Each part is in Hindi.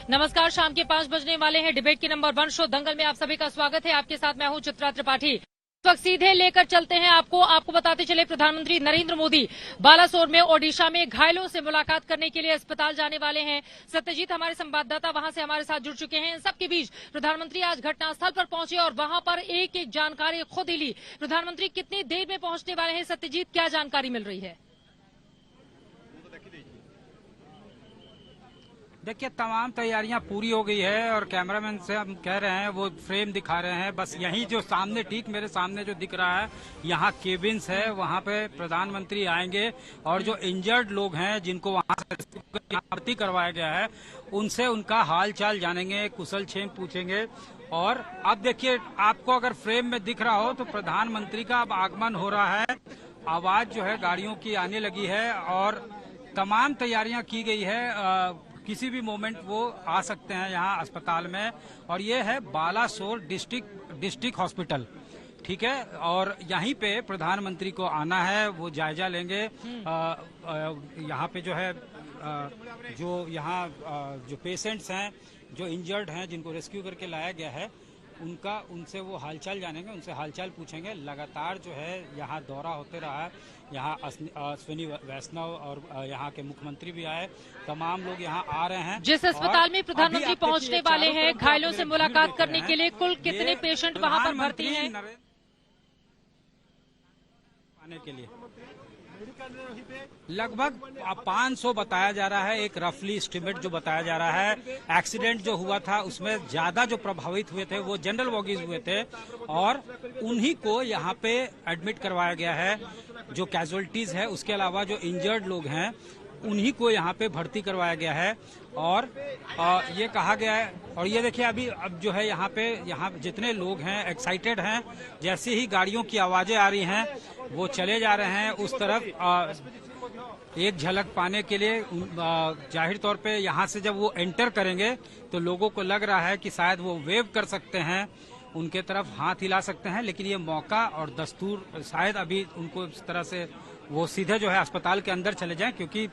नमस्कार, शाम के 5 बजने वाले हैं। डिबेट की नंबर 1 शो दंगल में आप सभी का स्वागत है। आपके साथ मैं हूं चित्रा त्रिपाठी। इस वक्त सीधे लेकर चलते हैं आपको बताते चले प्रधानमंत्री नरेंद्र मोदी बालासोर में ओडिशा में घायलों से मुलाकात करने के लिए अस्पताल जाने वाले हैं। सत्यजीत हमारे संवाददाता वहां से हमारे साथ जुड़ चुके हैं। इन सबके बीच प्रधानमंत्री आज घटनास्थल पर पहुंचे और वहां पर एक एक जानकारी खुद ही ली। प्रधानमंत्री कितनी देर में पहुंचने वाले हैं? सत्यजीत, क्या जानकारी मिल रही है? देखिए, तमाम तैयारियां पूरी हो गई है और कैमरामैन से हम कह रहे हैं, वो फ्रेम दिखा रहे हैं। बस यही जो सामने, ठीक मेरे सामने जो दिख रहा है, यहाँ केबिन्स है, वहाँ पे प्रधानमंत्री आएंगे और जो इंजर्ड लोग हैं जिनको वहाँ से भर्ती करवाया गया है, उनसे उनका हाल चाल जानेंगे, कुशल क्षेम पूछेंगे। और अब देखिए, आपको अगर फ्रेम में दिख रहा हो तो प्रधानमंत्री का अब आगमन हो रहा है। आवाज जो है गाड़ियों की आने लगी है और तमाम तैयारियां की गई है। किसी भी मोमेंट वो आ सकते हैं यहाँ अस्पताल में। और ये है बालासोर डिस्ट्रिक्ट हॉस्पिटल, ठीक है। और यहीं पे प्रधानमंत्री को आना है, वो जायजा लेंगे। यहाँ पे जो है जो यहाँ जो पेशेंट्स हैं, जो इंजर्ड हैं, जिनको रेस्क्यू करके लाया गया है, उनसे वो हालचाल जानेंगे, उनसे हालचाल पूछेंगे। लगातार जो है यहाँ दौरा होते रहा है। यहाँ अश्विनी वैष्णव और यहाँ के मुख्यमंत्री भी आए, तमाम लोग यहाँ आ रहे हैं। जिस अस्पताल में प्रधानमंत्री पहुंचने वाले हैं घायलों से मुलाकात करने के लिए, कुल कितने पेशेंट वहां पर भर्ती हैं? आने के लिए लगभग 500 बताया जा रहा है, एक रफली एस्टिमेट जो बताया जा रहा है। एक्सीडेंट जो हुआ था उसमें ज्यादा जो प्रभावित हुए थे वो जनरल वॉगीज हुए थे और उन्हीं को यहाँ पे एडमिट करवाया गया है। जो कैजुअलिटीज है, उसके अलावा जो इंजर्ड लोग हैं उन्हीं को यहाँ पे भर्ती करवाया गया है। और ये कहा गया है, और ये देखिए अब जो है यहाँ जितने लोग हैं एक्साइटेड हैं। जैसे ही गाड़ियों की आवाजें आ रही हैं वो चले जा रहे हैं उस तरफ एक झलक पाने के लिए। जाहिर तौर पे यहाँ से जब वो एंटर करेंगे तो लोगों को लग रहा है कि शायद वो वेव कर सकते हैं, उनके तरफ हाथ हिला सकते हैं। लेकिन ये मौका और दस्तूर शायद अभी उनको इस तरह से वो सीधे जो है अस्पताल के अंदर चले जाएं, क्योंकि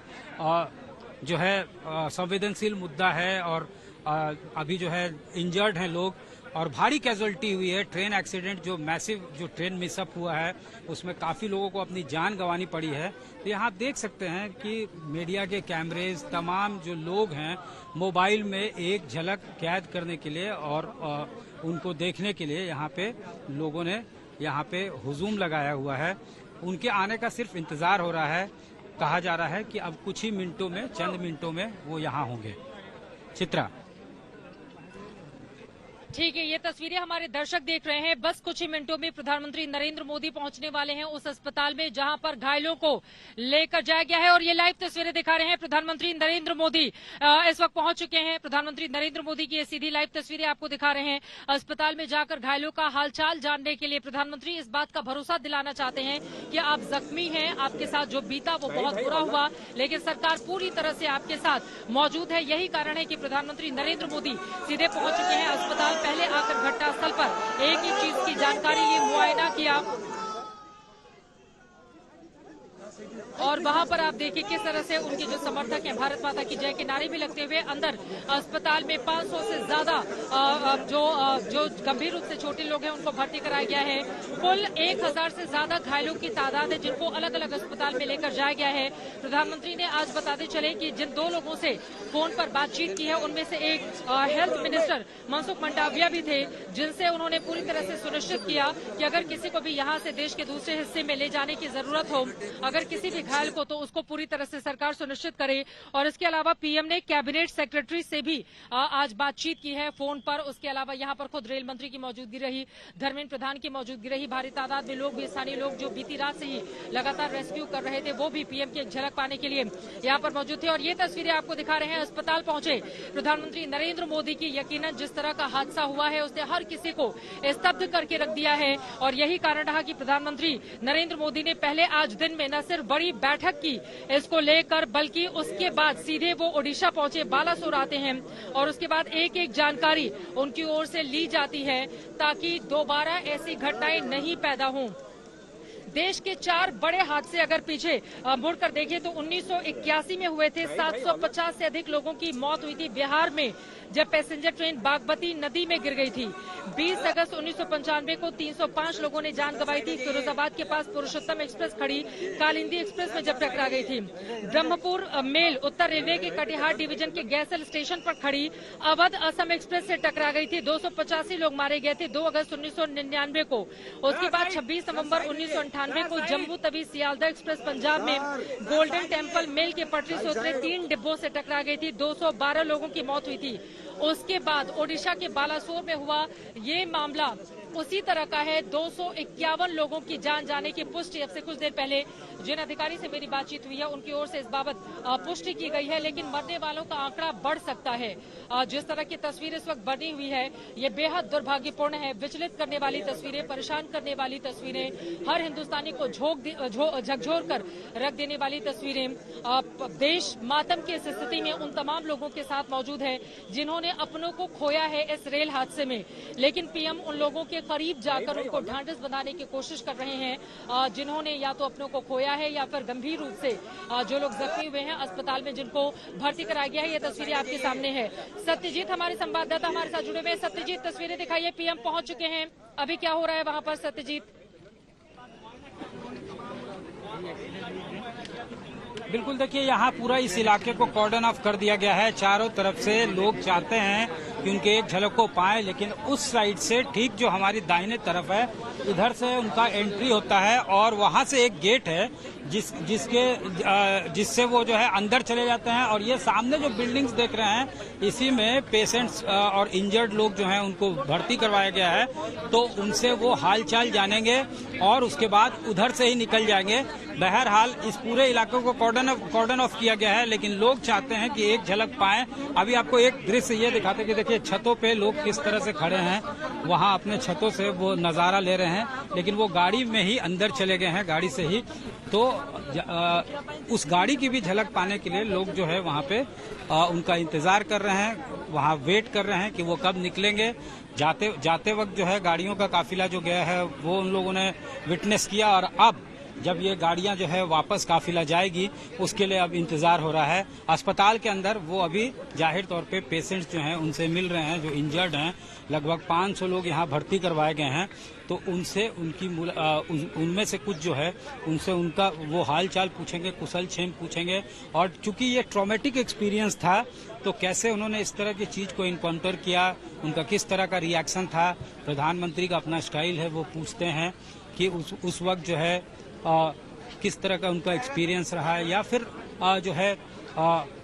जो है संवेदनशील मुद्दा है और अभी जो है इंजर्ड हैं लोग और भारी कैजुअलिटी हुई है। ट्रेन एक्सीडेंट जो मैसिव जो ट्रेन मिसअप हुआ है उसमें काफी लोगों को अपनी जान गंवानी पड़ी है। तो यहाँ आप देख सकते हैं कि मीडिया के कैमरेज, तमाम जो लोग हैं, मोबाइल में एक झलक कैद करने के लिए और उनको देखने के लिए यहाँ पे लोगों ने यहाँ पे हुजूम लगाया हुआ है। उनके आने का सिर्फ इंतजार हो रहा है। कहा जा रहा है कि अब कुछ ही मिनटों में, चंद मिनटों में वो यहाँ होंगे। चित्रा, ठीक है, ये तस्वीरें हमारे दर्शक देख रहे हैं। बस कुछ ही मिनटों में प्रधानमंत्री नरेंद्र मोदी पहुंचने वाले हैं उस अस्पताल में जहां पर घायलों को लेकर जाया गया है। और ये लाइव तस्वीरें दिखा रहे हैं। प्रधानमंत्री नरेंद्र मोदी इस वक्त पहुंच चुके हैं। प्रधानमंत्री नरेंद्र मोदी की ये सीधी लाइव तस्वीरें आपको दिखा रहे हैं। अस्पताल में जाकर घायलों का हालचाल जानने के लिए प्रधानमंत्री इस बात का भरोसा दिलाना चाहते हैं कि आप जख्मी हैं, आपके साथ जो बीता वो बहुत बुरा हुआ, लेकिन सरकार पूरी तरह से आपके साथ मौजूद है। यही कारण है कि प्रधानमंत्री नरेंद्र मोदी सीधे पहुंच चुके हैं अस्पताल। पहले आकर घटनास्थल पर एक ही चीज की जानकारी ली, मुआयना किया और वहां पर आप देखिए किस तरह से उनके जो समर्थक हैं भारत माता की जय के नारे भी लगते हुए अंदर अस्पताल में 500 से ज्यादा जो गंभीर रूप से छोटे लोग हैं उनको भर्ती कराया गया है। कुल 1000 से ज्यादा घायलों की तादाद है जिनको अलग अलग अस्पताल में लेकर जाया गया है। प्रधानमंत्री ने आज बताते चले कि जिन 2 लोगों से फोन पर बातचीत की है उनमें से एक हेल्थ मिनिस्टर मनसुख मंडाविया भी थे, जिनसे उन्होंने पूरी तरह से सुनिश्चित किया कि अगर किसी को भी यहाँ से देश के दूसरे हिस्से में ले जाने की जरूरत हो, अगर किसी भी घायल को, तो उसको पूरी तरह से सरकार सुनिश्चित करे। और इसके अलावा पीएम ने कैबिनेट सेक्रेटरी से भी आज बातचीत की है फोन पर। उसके अलावा यहाँ पर खुद रेल मंत्री की मौजूदगी रही, धर्मेंद्र प्रधान की मौजूदगी रही। भारी तादाद में लोग भी, स्थानीय लोग जो बीती रात से ही लगातार रेस्क्यू कर रहे थे, वो भी पीएम की एक झलक पाने के लिए यहाँ पर मौजूद थे। और ये तस्वीरें आपको दिखा रहे हैं अस्पताल पहुंचे प्रधानमंत्री नरेंद्र मोदी की। यकीनन जिस तरह का हादसा हुआ है उसने हर किसी को स्तब्ध करके रख दिया है और यही कारण रहा कि प्रधानमंत्री नरेंद्र मोदी ने पहले आज दिन में न सिर्फ बड़ी बैठक की इसको लेकर, बल्कि उसके बाद सीधे वो ओडिशा पहुंचे, बालासोर आते हैं और उसके बाद एक एक जानकारी उनकी ओर से ली जाती है ताकि दोबारा ऐसी घटनाएं नहीं पैदा हों। देश के 4 बड़े हादसे अगर पीछे मुड़कर देखें तो 1981 में हुए थे, 750 से अधिक लोगों की मौत हुई थी। बिहार में जब पैसेंजर ट्रेन बागमती नदी में गिर गई थी। 20 अगस्त 1995 को 305 लोगों ने जान गंवाई थी। फिरोजाबाद के पास पुरुषोत्तम एक्सप्रेस खड़ी कालिंदी एक्सप्रेस में जब टकरा गई थी। ब्रह्मपुर मेल उत्तर रेलवे के कटिहार डिवीजन के गैसल स्टेशन पर खड़ी अवध असम एक्सप्रेस से टकरा गई थी। 285 लोग मारे गए थे 2 अगस्त 1999 को। उसके बाद 26 नवंबर 1998 को जम्मू तवी सियालदह एक्सप्रेस पंजाब में गोल्डन टेम्पल मेल के पटरी से उतरे 3 डिब्बों से टकरा गई थी। 212 लोगों की मौत हुई थी। उसके बाद ओडिशा के बालासोर में हुआ ये मामला उसी तरह का है। 251 लोगों की जान जाने की पुष्टि अब से कुछ देर पहले जिन अधिकारी से मेरी बातचीत हुई है उनकी ओर से इस बाबत पुष्टि की गई है, लेकिन मरने वालों का आंकड़ा बढ़ सकता है। जिस तरह की तस्वीर इस वक्त बनी हुई है ये बेहद दुर्भाग्यपूर्ण है। विचलित करने वाली तस्वीरें, परेशान करने वाली तस्वीरें, हर हिंदुस्तानी को झकझोर कर रख देने वाली तस्वीरें। देश मातम की इस स्थिति में उन तमाम लोगों के साथ मौजूद है जिन्होंने अपनों को खोया है इस रेल हादसे में, लेकिन पीएम उन लोगों के करीब जाकर उनको ढांढस बनाने की कोशिश कर रहे हैं जिन्होंने या तो अपनों को खोया है या फिर गंभीर रूप से जो लोग जख्मी हुए हैं अस्पताल में जिनको भर्ती कराया गया है। ये तस्वीरें आपके सामने है। सत्यजीत हमारे संवाददाता हमारे साथ जुड़े हुए हैं। सत्यजीत, तस्वीरें दिखाइए। पीएम पहुंच चुके हैं, अभी क्या हो रहा है वहां पर सत्यजीत? बिल्कुल, देखिए यहाँ पूरा इस इलाके को कॉर्डन ऑफ कर दिया गया है। चारों तरफ से लोग चाहते हैं कि उनके एक झलक को पाएं, लेकिन उस साइड से ठीक जो हमारी दाहिने तरफ है इधर से उनका एंट्री होता है और वहां से एक गेट है जिससे वो जो है अंदर चले जाते हैं। और ये सामने जो बिल्डिंग्स देख रहे हैं इसी में पेशेंट्स और इंजर्ड लोग जो हैं उनको भर्ती करवाया गया है, तो उनसे वो हालचाल जानेंगे और उसके बाद उधर से ही निकल जाएंगे। बहरहाल इस पूरे इलाके को कॉर्डन ऑफ किया गया है, लेकिन लोग चाहते हैं कि एक झलक पाएं। अभी आपको एक दृश्य ये दिखाते कि देखिए छतों पे लोग किस तरह से खड़े हैं, वहां अपने छतों से वो नजारा ले रहे हैं, लेकिन वो गाड़ी में ही अंदर चले गए हैं, गाड़ी से ही। तो उस गाड़ी की भी झलक पाने के लिए लोग जो है वहां पे उनका इंतजार कर रहे हैं, वहां वेट कर रहे हैं कि वो कब निकलेंगे। जाते वक्त जो है गाड़ियों का काफिला जो गया है वो उन लोगों ने विटनेस किया, और अब जब ये गाड़ियां जो है वापस काफिला जाएगी उसके लिए अब इंतजार हो रहा है। अस्पताल के अंदर वो अभी जाहिर तौर पे पेशेंट्स जो हैं उनसे मिल रहे हैं जो इंजर्ड हैं। लगभग 500 लोग यहाँ भर्ती करवाए गए हैं, तो उनसे उनमें से कुछ जो है उनसे उनका वो हाल चाल पूछेंगे, कुशल क्षेम पूछेंगे। और चूंकि ये ट्रॉमेटिक एक्सपीरियंस था तो कैसे उन्होंने इस तरह की चीज को इनकाउंटर किया, उनका किस तरह का रिएक्शन था, प्रधानमंत्री का अपना स्टाइल है वो पूछते हैं कि उस वक्त जो है किस तरह का उनका एक्सपीरियंस रहा है, या फिर जो है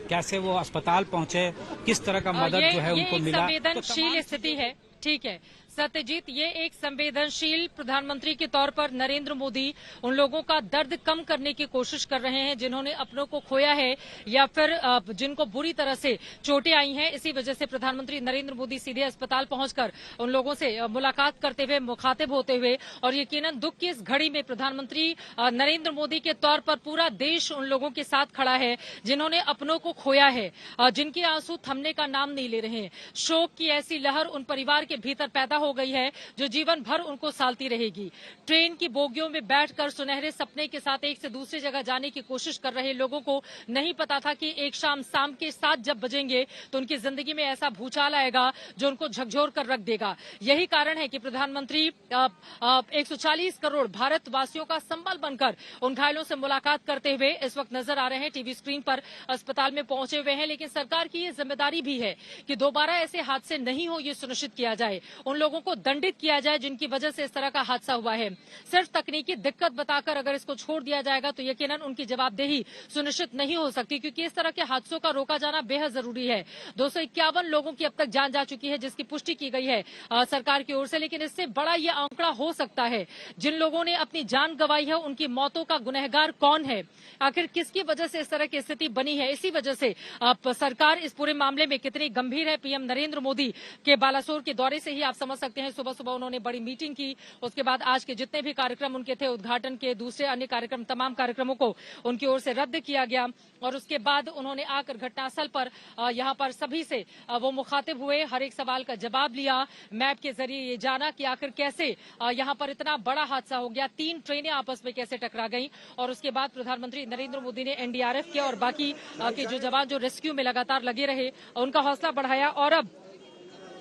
कैसे वो अस्पताल पहुंचे, किस तरह का मदद जो है उनको मिला। संवेदनशील स्थिति है, ठीक है सत्यजीत, ये एक संवेदनशील प्रधानमंत्री के तौर पर नरेंद्र मोदी उन लोगों का दर्द कम करने की कोशिश कर रहे हैं जिन्होंने अपनों को खोया है या फिर जिनको बुरी तरह से चोटें आई हैं। इसी वजह से प्रधानमंत्री नरेंद्र मोदी सीधे अस्पताल पहुंचकर उन लोगों से मुलाकात करते हुए, मुखातिब होते हुए, और यकीनन दुख की इस घड़ी में प्रधानमंत्री नरेंद्र मोदी के तौर पर पूरा देश उन लोगों के साथ खड़ा है जिन्होंने अपनों को खोया है, जिनके आंसू थमने का नाम नहीं ले रहे हैं। शोक की ऐसी लहर उन परिवार के भीतर पैदा हो गई है जो जीवन भर उनको सालती रहेगी। ट्रेन की बोगियों में बैठकर सुनहरे सपने के साथ एक से दूसरी जगह जाने की कोशिश कर रहे लोगों को नहीं पता था कि एक शाम के 7 जब बजेंगे तो उनकी जिंदगी में ऐसा भूचाल आएगा जो उनको झकझोर कर रख देगा। यही कारण है कि प्रधानमंत्री 140 करोड़ भारतवासियों का संबल बनकर उन घायलों से मुलाकात करते हुए इस वक्त नजर आ रहे हैं, टीवी स्क्रीन पर अस्पताल में पहुंचे हुए हैं। लेकिन सरकार की ये जिम्मेदारी भी है कि दोबारा ऐसे हादसे नहीं हो, ये सुनिश्चित किया जाए, उन लोगों को दंडित किया जाए जिनकी वजह से इस तरह का हादसा हुआ है। सिर्फ तकनीकी दिक्कत बताकर अगर इसको छोड़ दिया जाएगा तो यकीनन उनकी जवाबदेही सुनिश्चित नहीं हो सकती, क्योंकि इस तरह के हादसों का रोका जाना बेहद जरूरी है। 251 लोगों की अब तक जान जा चुकी है जिसकी पुष्टि की गई है सरकार की ओर से, लेकिन इससे बड़ा ये आंकड़ा हो सकता है। जिन लोगों ने अपनी जान गंवाई है उनकी मौतों का गुनहगार कौन है, आखिर किसकी वजह से इस तरह की स्थिति बनी है। इसी वजह से सरकार इस पूरे मामले में कितनी गंभीर है, पीएम नरेंद्र मोदी के बालासोर के दौरे से ही आप समझ सकते हैं सुबह सुबह उन्होंने बड़ी मीटिंग की। उसके बाद आज के जितने भी कार्यक्रम उनके थे, उद्घाटन के दूसरे अन्य कार्यक्रम, तमाम कार्यक्रमों को उनकी ओर से रद्द किया गया। और उसके बाद उन्होंने आकर घटनास्थल पर यहाँ पर सभी से वो मुखातिब हुए, हर एक सवाल का जवाब लिया, मैप के जरिए ये जाना कि आखिर कैसे यहाँ पर इतना बड़ा हादसा हो गया, 3 ट्रेनें आपस में कैसे टकरा गईं। और उसके बाद प्रधानमंत्री नरेंद्र मोदी ने एनडीआरएफ के और बाकी के जो जवान जो रेस्क्यू में लगातार लगे रहे, उनका हौसला बढ़ाया। और अब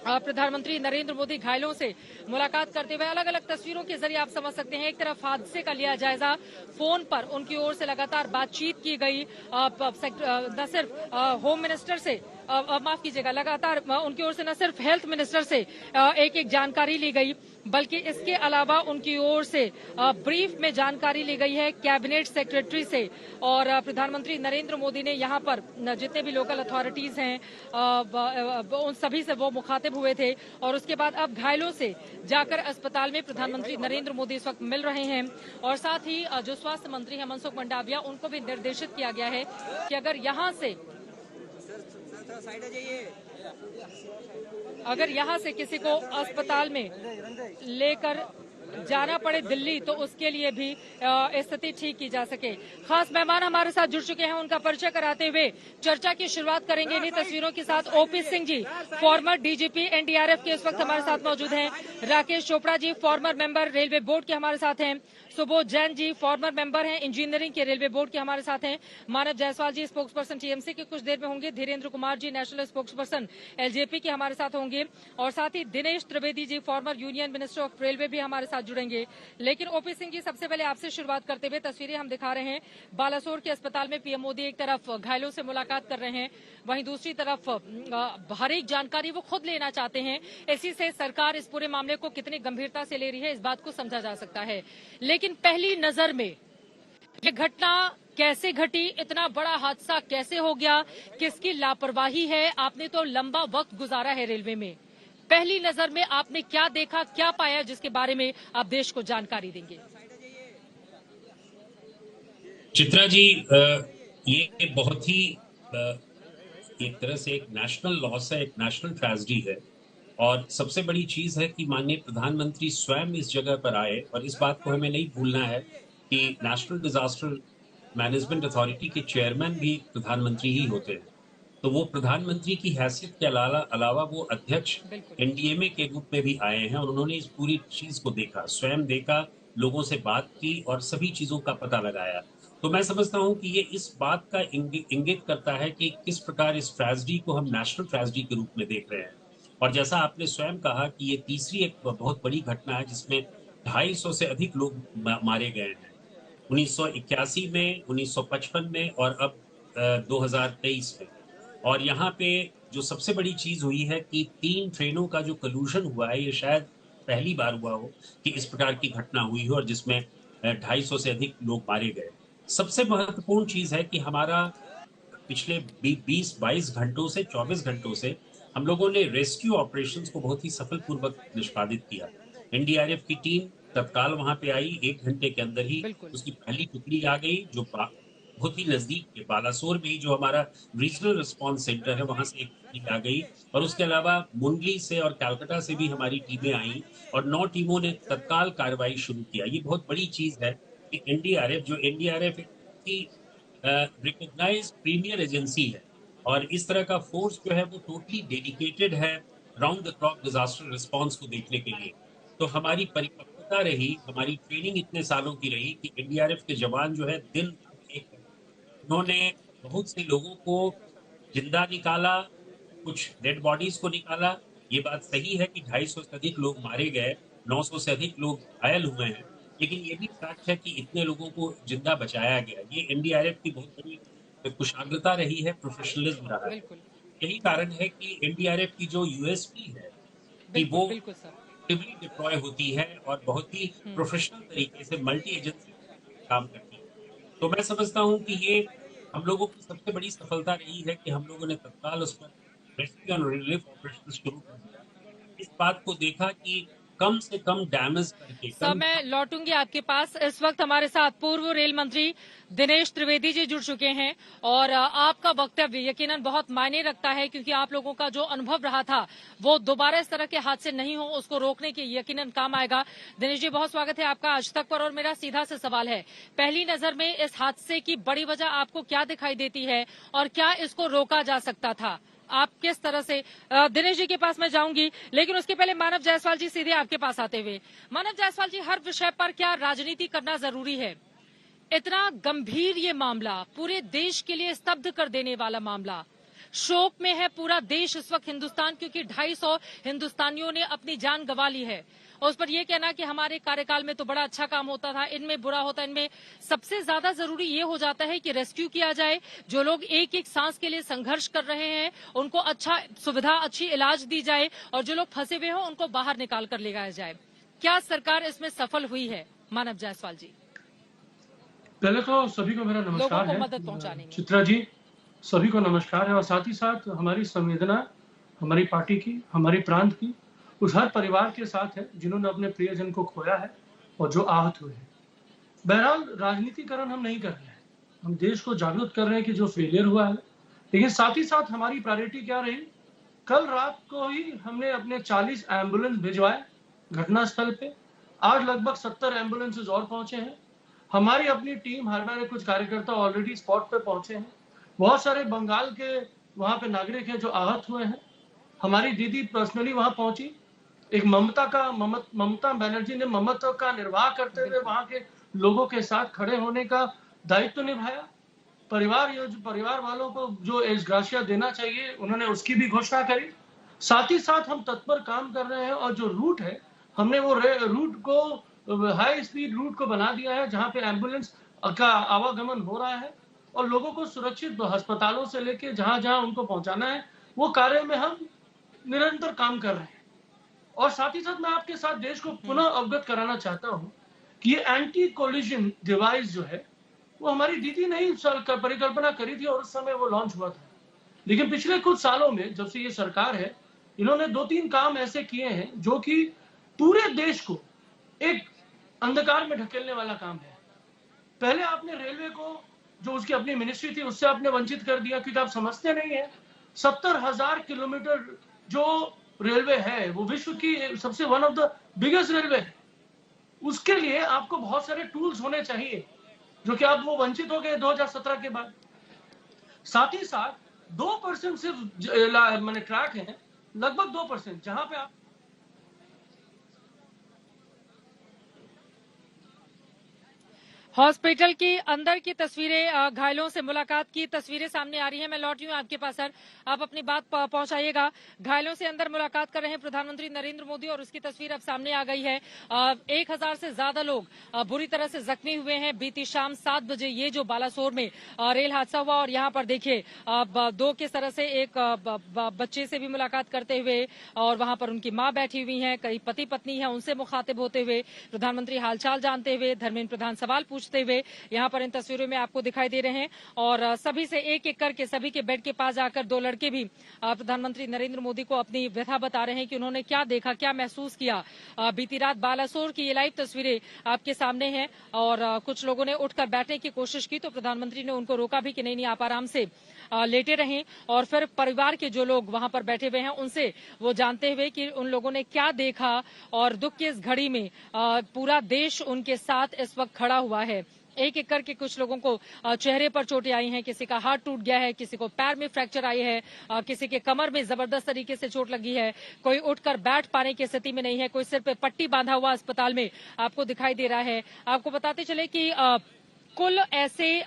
प्रधानमंत्री नरेंद्र मोदी घायलों से मुलाकात करते हुए अलग अलग तस्वीरों के जरिए आप समझ सकते हैं, एक तरफ हादसे का लिया जायजा, फोन पर उनकी ओर से लगातार बातचीत की गई, न सिर्फ होम मिनिस्टर से माफ कीजिएगा, लगातार उनकी ओर से न सिर्फ हेल्थ मिनिस्टर से एक एक जानकारी ली गई, बल्कि इसके अलावा उनकी ओर से ब्रीफ में जानकारी ली गई है कैबिनेट सेक्रेटरी से। और प्रधानमंत्री नरेंद्र मोदी ने यहाँ पर जितने भी लोकल अथॉरिटीज हैं उन सभी से वो मुखातिब हुए थे। और उसके बाद अब घायलों से जाकर अस्पताल में प्रधानमंत्री नरेंद्र मोदी इस वक्त मिल रहे हैं। और साथ ही जो स्वास्थ्य मंत्री हैं मनसुख मंडाविया, उनको भी निर्देशित किया गया है कि अगर यहाँ से किसी को अस्पताल में लेकर जाना पड़े दिल्ली, तो उसके लिए भी स्थिति ठीक की जा सके। खास मेहमान हमारे साथ जुड़ चुके हैं, उनका परिचय कराते हुए चर्चा की शुरुआत करेंगे इन्हीं तस्वीरों के साथ। OP Singh ji, farmer DGP NDRF के इस वक्त हमारे साथ मौजूद हैं। Rakesh Chopra ji, farmer member railway board के हमारे साथ हैं। सुबोध जैन जी, फॉर्मर मेंबर हैं इंजीनियरिंग के रेलवे बोर्ड के हमारे साथ हैं। मानव जायसवाल जी, स्पोक्स पर्सन टीएमसी के कुछ देर में होंगे। Dhirendra Kumar ji, national spokes person LJP के हमारे साथ होंगे। और साथ ही Dinesh Trivedi ji, former union minister of railway भी हमारे साथ जुड़ेंगे। लेकिन ओपी सिंह जी, सबसे पहले आपसे शुरुआत करते हुए तस्वीरें हम दिखा रहे हैं बालासोर के अस्पताल में पीएम मोदी एक तरफ घायलों से मुलाकात कर रहे हैं, वहीं दूसरी तरफ हर एक जानकारी वो खुद लेना चाहते हैं। इसी से सरकार इस पूरे मामले को कितनी गंभीरता से ले रही है, इस बात को समझा जा सकता है। लेकिन पहली नजर में ये घटना कैसे घटी, इतना बड़ा हादसा कैसे हो गया, किसकी लापरवाही है? आपने तो लंबा वक्त गुजारा है रेलवे में, पहली नजर में आपने क्या देखा, क्या पाया, जिसके बारे में आप देश को जानकारी देंगे? चित्रा जी, ये बहुत ही एक तरह से एक नेशनल लॉस है, एक नेशनल ट्रेजेडी है। और सबसे बड़ी चीज है कि माननीय प्रधानमंत्री स्वयं इस जगह पर आए, और इस बात को हमें नहीं भूलना है कि नेशनल डिजास्टर मैनेजमेंट अथॉरिटी के चेयरमैन भी प्रधानमंत्री ही होते हैं। तो वो प्रधानमंत्री की हैसियत के अलावा वो अध्यक्ष एनडीएमए के रूप में भी आए हैं, और उन्होंने इस पूरी चीज को देखा, स्वयं देखा, लोगों से बात की और सभी चीजों का पता लगाया। तो मैं समझता हूं कि ये इस बात का इंगित करता है कि किस प्रकार इस ट्रेजेडी को हम नेशनल ट्रेजेडी के रूप में देख रहे हैं। और जैसा आपने स्वयं कहा कि ये तीसरी एक बहुत बड़ी घटना है जिसमें 250 से अधिक लोग मारे गए हैं, 1981 में, 1955 में और अब 2023 में। और यहाँ पे जो सबसे बड़ी चीज हुई है कि 3 ट्रेनों का जो कलूजन हुआ है, ये शायद पहली बार हुआ हो कि इस प्रकार की घटना हुई हो और जिसमें 250 से अधिक लोग मारे गए। सबसे महत्वपूर्ण चीज है कि हमारा पिछले 20-22 घंटों से 24 घंटों से हम लोगों ने रेस्क्यू ऑपरेशंस को बहुत ही सफलपूर्वक निष्पादित किया। एनडीआरएफ की टीम तत्काल वहां पे आई, 1 घंटे के अंदर ही उसकी पहली टुकड़ी आ गई, जो बहुत ही नजदीक के बालासोर में ही जो हमारा रीजनल रिस्पांस सेंटर है वहां से एक टीम आ गई। और उसके अलावा मुंडली से और कलकत्ता से भी हमारी टीमें आई और 9 टीमों ने तत्काल कार्रवाई शुरू किया। ये बहुत बड़ी चीज है कि एनडीआरएफ की रिकॉग्नाइज्ड प्रीमियर एजेंसी है, और इस तरह का फोर्स जो है वो टोटली डेडिकेटेड है round the clock disaster response को देखने के लिए। तो हमारी परिपक्वता रही, हमारी ट्रेनिंग इतने सालों की रही कि एनडीआरएफ के जवान जो है दिन उन्होंने बहुत से लोगों को जिंदा निकाला, कुछ डेड बॉडीज को निकाला। ये बात सही है कि 250 से अधिक लोग मारे गए, 900 से अधिक लोग घायल हुए हैं, लेकिन ये भी फैक्ट है कि इतने लोगों को जिंदा बचाया गया। ये एनडीआरएफ की बहुत बड़ी कुशाग्रता रही है, प्रोफेशनलिज्म रहा है। यही कारण है कि एनडीआरएफ की जो यूएसपी है कि वो डिप्लॉय होती है और बहुत ही प्रोफेशनल तरीके से मल्टी एजेंसी काम करती है। तो मैं समझता हूं कि ये हम लोगों की सबसे बड़ी सफलता रही है कि हम लोगों ने तत्काल उस पर रेस्क्यू एंड रिलीफ ऑपरेशन शुरू कर दिया। इस बात को देखा कि कम से कम डैमेज करके सर, मैं लौटूंगी आपके पास। इस वक्त हमारे साथ पूर्व रेल मंत्री दिनेश त्रिवेदी जी जुड़ चुके हैं और आपका वक्तव्य यकीनन बहुत मायने रखता है, क्योंकि आप लोगों का जो अनुभव रहा था वो दोबारा इस तरह के हादसे नहीं हो उसको रोकने के यकीनन काम आएगा। दिनेश जी, बहुत स्वागत है आपका आज तक पर। और मेरा सीधा से सवाल है, पहली नजर में इस हादसे की बड़ी वजह आपको क्या दिखाई देती है और क्या इसको रोका जा सकता था? आप किस तरह से, दिनेश जी के पास मैं जाऊंगी, लेकिन उसके पहले मानव जायसवाल जी सीधे आपके पास आते हुए। मानव जायसवाल जी, हर विषय पर क्या राजनीति करना जरूरी है? इतना गंभीर ये मामला, पूरे देश के लिए स्तब्ध कर देने वाला मामला, शोक में है पूरा देश इस वक्त हिंदुस्तान, क्योंकि 250 हिंदुस्तानियों ने अपनी जान गंवा ली है। और उस पर यह कहना कि हमारे कार्यकाल में तो बड़ा अच्छा काम होता था, इनमें बुरा होता, इनमें सबसे ज्यादा जरूरी ये हो जाता है कि रेस्क्यू किया जाए। जो लोग एक एक सांस के लिए संघर्ष कर रहे हैं उनको अच्छा सुविधा, अच्छी इलाज दी जाए और जो लोग फंसे हुए हों उनको बाहर निकाल कर ले जाया जाए। क्या सरकार इसमें सफल हुई है? मानव जायसवाल जी। पहले तो सभी को मेरा नमस्कार है। मदद पहुंचाने में चित्रा जी, सभी को नमस्कार है और साथ ही साथ हमारी संवेदना हमारी पार्टी की, हमारी प्रांत की उस हर परिवार के साथ है जिन्होंने अपने प्रियजन को खोया है और जो आहत हुए हैं। बहरहाल राजनीतिकरण हम नहीं कर रहे हैं, हम देश को जागरूक कर रहे हैं कि जो फेलियर हुआ है, लेकिन साथ ही साथ हमारी प्रायोरिटी क्या रही? कल रात को ही हमने अपने 40 एम्बुलेंस भिजवाए घटनास्थल पे। आज लगभग 70 एम्बुलेंसेज और पहुंचे हैं। हमारी अपनी टीम, हमारे कुछ कार्यकर्ता ऑलरेडी स्पॉट पे पहुंचे हैं। बहुत सारे बंगाल के वहां पे नागरिक हैं जो आहत हुए हैं। हमारी दीदी पर्सनली वहां पहुंची। एक ममता बनर्जी ने ममता का निर्वाह करते हुए वहां के लोगों के साथ खड़े होने का दायित्व निभाया। परिवार वालों को जो एहसासिया देना चाहिए उन्होंने उसकी भी घोषणा करी। साथ ही साथ हम तत्पर काम कर रहे हैं और जो रूट है हमने वो रूट को हाई स्पीड रूट को बना दिया है जहां पे एम्बुलेंस का आवागमन हो रहा है और लोगों को सुरक्षित अस्पतालों से लेके जहां जहां उनको पहुंचाना है वो कार्य में हम निरंतर काम कर रहे हैं। और साथ ही साथ मैं आपके साथ देश को पुनः अवगत कराना चाहता हूं कि ये एंटी कोलिजन डिवाइस जो है वो हमारी दीदी ने ही परिकल्पना करी थी और उस समय वो लॉन्च हुआ था। लेकिन पिछले कुछ सालों में जब से ये सरकार है, इन्होंने 2-3 काम ऐसे किए हैं जो कि पूरे देश को एक अंधकार में ढकेलने वाला काम है। पहले आपने रेलवे को, जो उसकी अपनी मिनिस्ट्री थी, उससे आपने वंचित कर दिया, क्योंकि आप समझते नहीं है 70,000 किलोमीटर जो रेलवे है वो विश्व की सबसे one of the biggest railway है। उसके लिए आपको बहुत सारे टूल्स होने चाहिए जो कि आप वो वंचित हो गए 2017 के बाद। साथ ही साथ 2% सिर्फ मैंने ट्रैक है, लगभग 2%, जहां पे आप हॉस्पिटल की अंदर की तस्वीरें, घायलों से मुलाकात की तस्वीरें सामने आ रही हैं। मैं लौट रही हूं आपके पास सर, आप अपनी बात पहुंचाइएगा। घायलों से अंदर मुलाकात कर रहे हैं प्रधानमंत्री नरेंद्र मोदी और उसकी तस्वीर अब सामने आ गई है। 1000 से ज्यादा लोग बुरी तरह से जख्मी हुए हैं। बीती शाम 7 बजे ये जो बालासोर में रेल हादसा हुआ और यहाँ पर देखिए दो किस तरह से एक बच्चे से भी मुलाकात करते हुए और वहां पर उनकी मां बैठी हुई है, कई पति पत्नी है, उनसे मुखातिब होते हुए प्रधानमंत्री हालचाल जानते हुए, धर्मेंद्र प्रधान सवाल पूछते हुए यहाँ पर इन तस्वीरों में आपको दिखाई दे रहे हैं। और सभी से एक एक करके सभी के बेड के पास जाकर 2 लड़के भी प्रधानमंत्री नरेंद्र मोदी को अपनी व्यथा बता रहे हैं कि उन्होंने क्या देखा, क्या महसूस किया। बीती रात बालासोर की ये लाइव तस्वीरें आपके सामने हैं और कुछ लोगों ने उठकर बैठने की कोशिश की तो प्रधानमंत्री ने उनको रोका भी कि नहीं आप आराम से लेटे रहें। और फिर परिवार के जो लोग वहां पर बैठे हुए हैं उनसे वो जानते हुए कि उन लोगों ने क्या देखा और दुख की इस घड़ी में पूरा देश उनके साथ इस वक्त खड़ा हुआ है। एक एक करके कुछ लोगों को चेहरे पर चोटें आई हैं, किसी का हाथ टूट गया है, किसी को पैर में फ्रैक्चर आई है, किसी के कमर में जबरदस्त तरीके से चोट लगी है, कोई उठकर बैठ पाने की स्थिति में नहीं है, कोई सिर पे पट्टी बांधा हुआ अस्पताल में आपको दिखाई दे रहा है। आपको बताते चले कि कुल ऐसे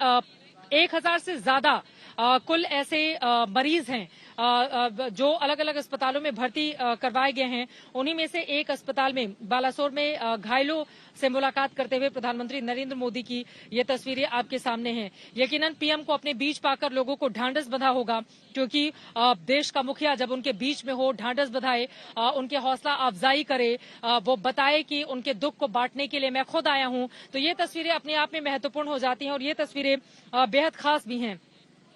1000 से ज्यादा कुल ऐसे मरीज हैं जो अलग अलग अस्पतालों में भर्ती करवाए गए हैं। उन्हीं में से एक अस्पताल में बालासोर में घायलों से मुलाकात करते हुए प्रधानमंत्री नरेंद्र मोदी की ये तस्वीरें आपके सामने हैं। यकीनन पीएम को अपने बीच पाकर लोगों को ढांढस बंधा होगा, क्योंकि देश का मुखिया जब उनके बीच में हो, ढांढस बंधाए, उनके हौसला अफजाई करे, वो बताए कि उनके दुख को बांटने के लिए मैं खुद आया हूं, तो ये तस्वीरें अपने आप में महत्वपूर्ण हो जाती हैं और ये तस्वीरें बेहद खास भी हैं।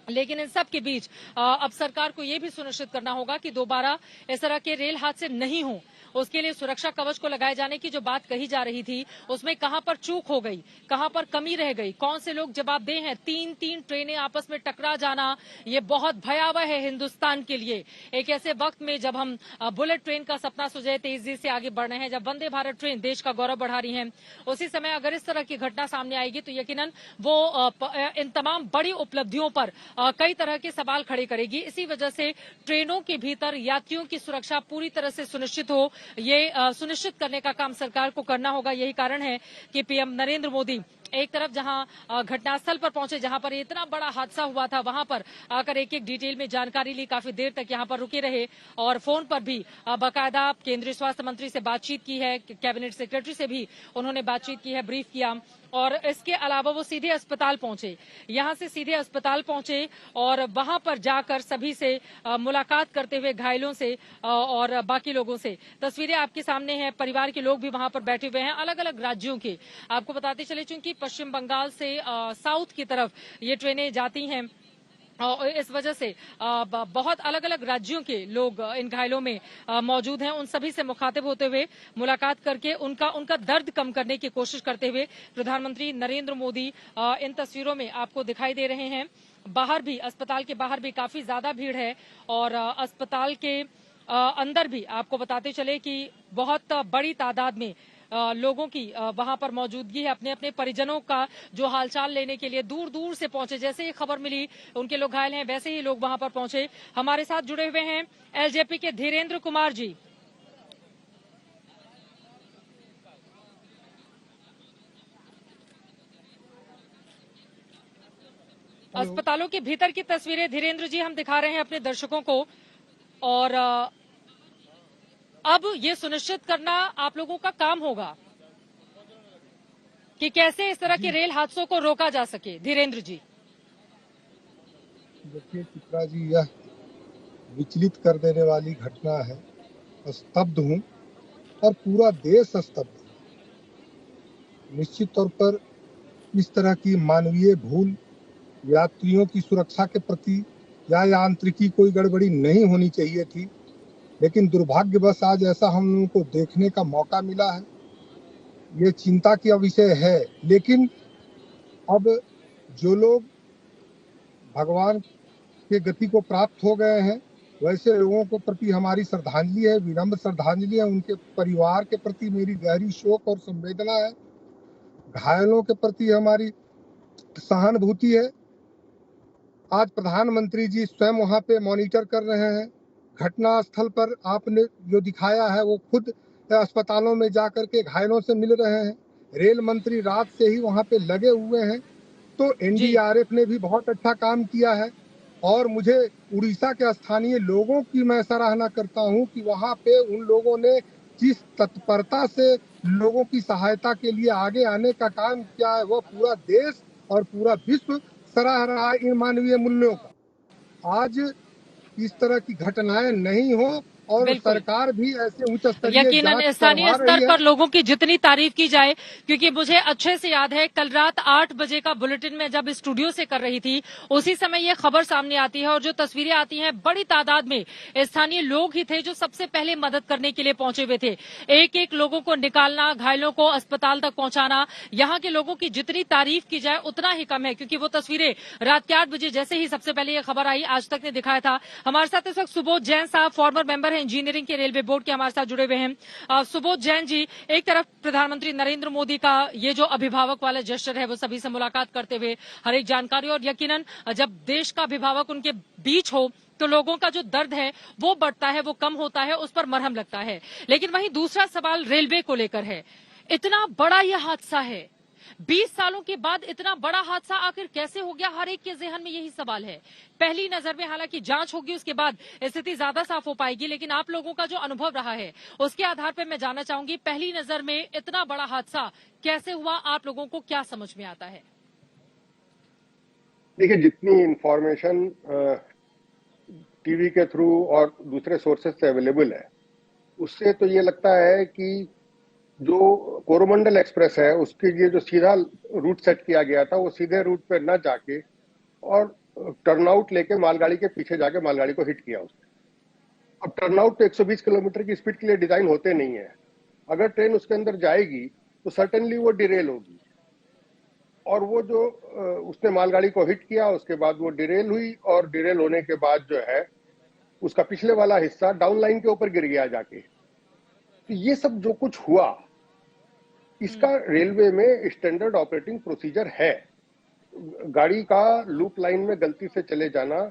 लेकिन इन सब के बीच अब सरकार को ये भी सुनिश्चित करना होगा कि दोबारा इस तरह के रेल हादसे नहीं हो। उसके लिए सुरक्षा कवच को लगाए जाने की जो बात कही जा रही थी, उसमें कहां पर चूक हो गई, कहां पर कमी रह गई, कौन से लोग जवाबदेह हैं। तीन ट्रेनें आपस में टकरा जाना, ये बहुत भयावह है हिंदुस्तान के लिए। एक ऐसे वक्त में जब हम बुलेट ट्रेन का सपना सुझे तेजी से आगे बढ़ रहे हैं, जब वंदे भारत ट्रेन देश का गौरव बढ़ा रही है, उसी समय अगर इस तरह की घटना सामने आएगी तो यकीनन वो इन तमाम बड़ी उपलब्धियों पर कई तरह के सवाल खड़े करेगी। इसी वजह से ट्रेनों के भीतर यात्रियों की सुरक्षा पूरी तरह से सुनिश्चित हो, ये सुनिश्चित करने का काम सरकार को करना होगा। यही कारण है कि पीएम नरेंद्र मोदी एक तरफ जहां घटनास्थल पर पहुंचे, जहां पर इतना बड़ा हादसा हुआ था, वहां पर आकर एक एक डिटेल में जानकारी ली, काफी देर तक यहां पर रुके रहे और फोन पर भी बाकायदा केंद्रीय स्वास्थ्य मंत्री से बातचीत की है, कैबिनेट सेक्रेटरी से भी उन्होंने बातचीत की है, ब्रीफ किया। और इसके अलावा वो सीधे अस्पताल पहुंचे, यहां से सीधे अस्पताल पहुंचे और वहां पर जाकर सभी से मुलाकात करते हुए घायलों से और बाकी लोगों से तस्वीरें आपके सामने हैं। परिवार के लोग भी वहां पर बैठे हुए हैं, अलग अलग राज्यों के। आपको बताते चले चूंकि पश्चिम बंगाल से साउथ की तरफ ये ट्रेनें जाती हैं और इस वजह से बहुत अलग अलग राज्यों के लोग इन घायलों में मौजूद हैं। उन सभी से मुखातिब होते हुए, मुलाकात करके उनका दर्द कम करने की कोशिश करते हुए प्रधानमंत्री नरेंद्र मोदी इन तस्वीरों में आपको दिखाई दे रहे हैं। बाहर भी, अस्पताल के बाहर भी काफी ज्यादा भीड़ है और अस्पताल के अंदर भी आपको बताते चले कि बहुत बड़ी तादाद में लोगों की वहां पर मौजूदगी है। अपने अपने परिजनों का जो हालचाल लेने के लिए दूर दूर से पहुंचे, जैसे ही खबर मिली उनके लोग घायल हैं वैसे ही लोग वहां पर पहुंचे। हमारे साथ जुड़े हुए हैं एलजेपी के धीरेन्द्र कुमार जी। अस्पतालों के भीतर की तस्वीरें धीरेन्द्र जी हम दिखा रहे हैं अपने दर्शकों को और अब ये सुनिश्चित करना आप लोगों का काम होगा कि कैसे इस तरह के रेल हादसों को रोका जा सके। धीरेन्द्र जी, देखिए चित्रा जी, यह विचलित कर देने वाली घटना है। स्तब्ध हूं और पूरा देश स्तब्ध है। निश्चित तौर पर इस तरह की मानवीय भूल, यात्रियों की सुरक्षा के प्रति या यांत्रिकी कोई गड़बड़ी नहीं होनी चाहिए थी, लेकिन दुर्भाग्यवश आज ऐसा हम लोगों को देखने का मौका मिला है। ये चिंता का विषय है, लेकिन अब जो लोग भगवान के गति को प्राप्त हो गए हैं, वैसे लोगों को प्रति हमारी श्रद्धांजलि है, विनम्र श्रद्धांजलि है। उनके परिवार के प्रति मेरी गहरी शोक और संवेदना है। घायलों के प्रति हमारी सहानुभूति है। आज प्रधानमंत्री जी स्वयं वहां पे मॉनिटर कर रहे हैं। घटना स्थल पर आपने जो दिखाया है वो खुद अस्पतालों में जाकर के घायलों से मिल रहे हैं। रेल मंत्री रात से ही वहां पे लगे हुए हैं। तो एनडीआरएफ ने भी बहुत अच्छा काम किया है और मुझे उड़ीसा के स्थानीय लोगों की मैं सराहना करता हूं कि वहां पे उन लोगों ने जिस तत्परता से लोगों की सहायता के लिए आगे आने का काम किया है, वह पूरा देश और पूरा विश्व सराह रहा है इन मानवीय मूल्यों का। आज इस तरह की घटनाएं नहीं हो और सरकार भी ऐसे उच्च स्तरीय यकीनन स्थानीय स्तर पर लोगों की जितनी तारीफ की जाए, क्योंकि मुझे अच्छे से याद है कल रात 8 बजे का बुलेटिन में जब स्टूडियो से कर रही थी, उसी समय ये खबर सामने आती है और जो तस्वीरें आती हैं, बड़ी तादाद में स्थानीय लोग ही थे जो सबसे पहले मदद करने के लिए पहुंचे हुए थे। एक एक लोगों को निकालना, घायलों को अस्पताल तक पहुंचाना, यहाँ के लोगों की जितनी तारीफ की जाए उतना ही कम है, क्योंकि वो तस्वीरें रात के 8 बजे जैसे ही सबसे पहले ये खबर आई, आज तक ने दिखाया था। हमारे साथ इस वक्त सुबोध जैन साहब, फॉर्मर मेंबर है इंजीनियरिंग के रेलवे बोर्ड के, हमारे साथ जुड़े हुए हैं। सुबोध जैन जी, एक तरफ प्रधानमंत्री नरेंद्र मोदी का ये जो अभिभावक वाला जेस्चर है, वो सभी से मुलाकात करते हुए हर एक जानकारी, और यकीनन जब देश का अभिभावक उनके बीच हो तो लोगों का जो दर्द है वो बढ़ता है, वो कम होता है, उस पर मरहम लगता है। लेकिन वहीं दूसरा सवाल रेलवे को लेकर है। इतना बड़ा यह हादसा है, 20 सालों के बाद इतना बड़ा हादसा आखिर कैसे हो गया, हर एक के ज़हन में यही सवाल है। पहली नजर में हालांकि जांच होगी, उसके बाद स्थिति ज्यादा साफ हो पाएगी, लेकिन आप लोगों का जो अनुभव रहा है उसके आधार पर मैं जानना चाहूंगी, पहली नजर में इतना बड़ा हादसा कैसे हुआ, आप लोगों को क्या समझ में आता है? देखिए, जितनी इंफॉर्मेशन टीवी के थ्रू और दूसरे सोर्सेज से अवेलेबल है, उससे तो ये लगता है कि जो कोरोमंडल एक्सप्रेस है उसके लिए जो सीधा रूट सेट किया गया था, वो सीधे रूट पे न जाके और टर्नआउट लेके मालगाड़ी के पीछे जाके मालगाड़ी को हिट किया उसने। अब टर्नआउट तो 120 किलोमीटर की स्पीड के लिए डिजाइन होते नहीं है। अगर ट्रेन उसके अंदर जाएगी तो सर्टेनली वो डिरेल होगी, और वो जो उसने मालगाड़ी को हिट किया, उसके बाद वो डिरेल हुई, और डिरेल होने के बाद जो है उसका पिछले वाला हिस्सा डाउन लाइन के ऊपर गिर गया जाके। तो ये सब जो कुछ हुआ, इसका रेलवे में स्टैंडर्ड ऑपरेटिंग प्रोसीजर है। गाड़ी का लूप लाइन में गलती से चले जाना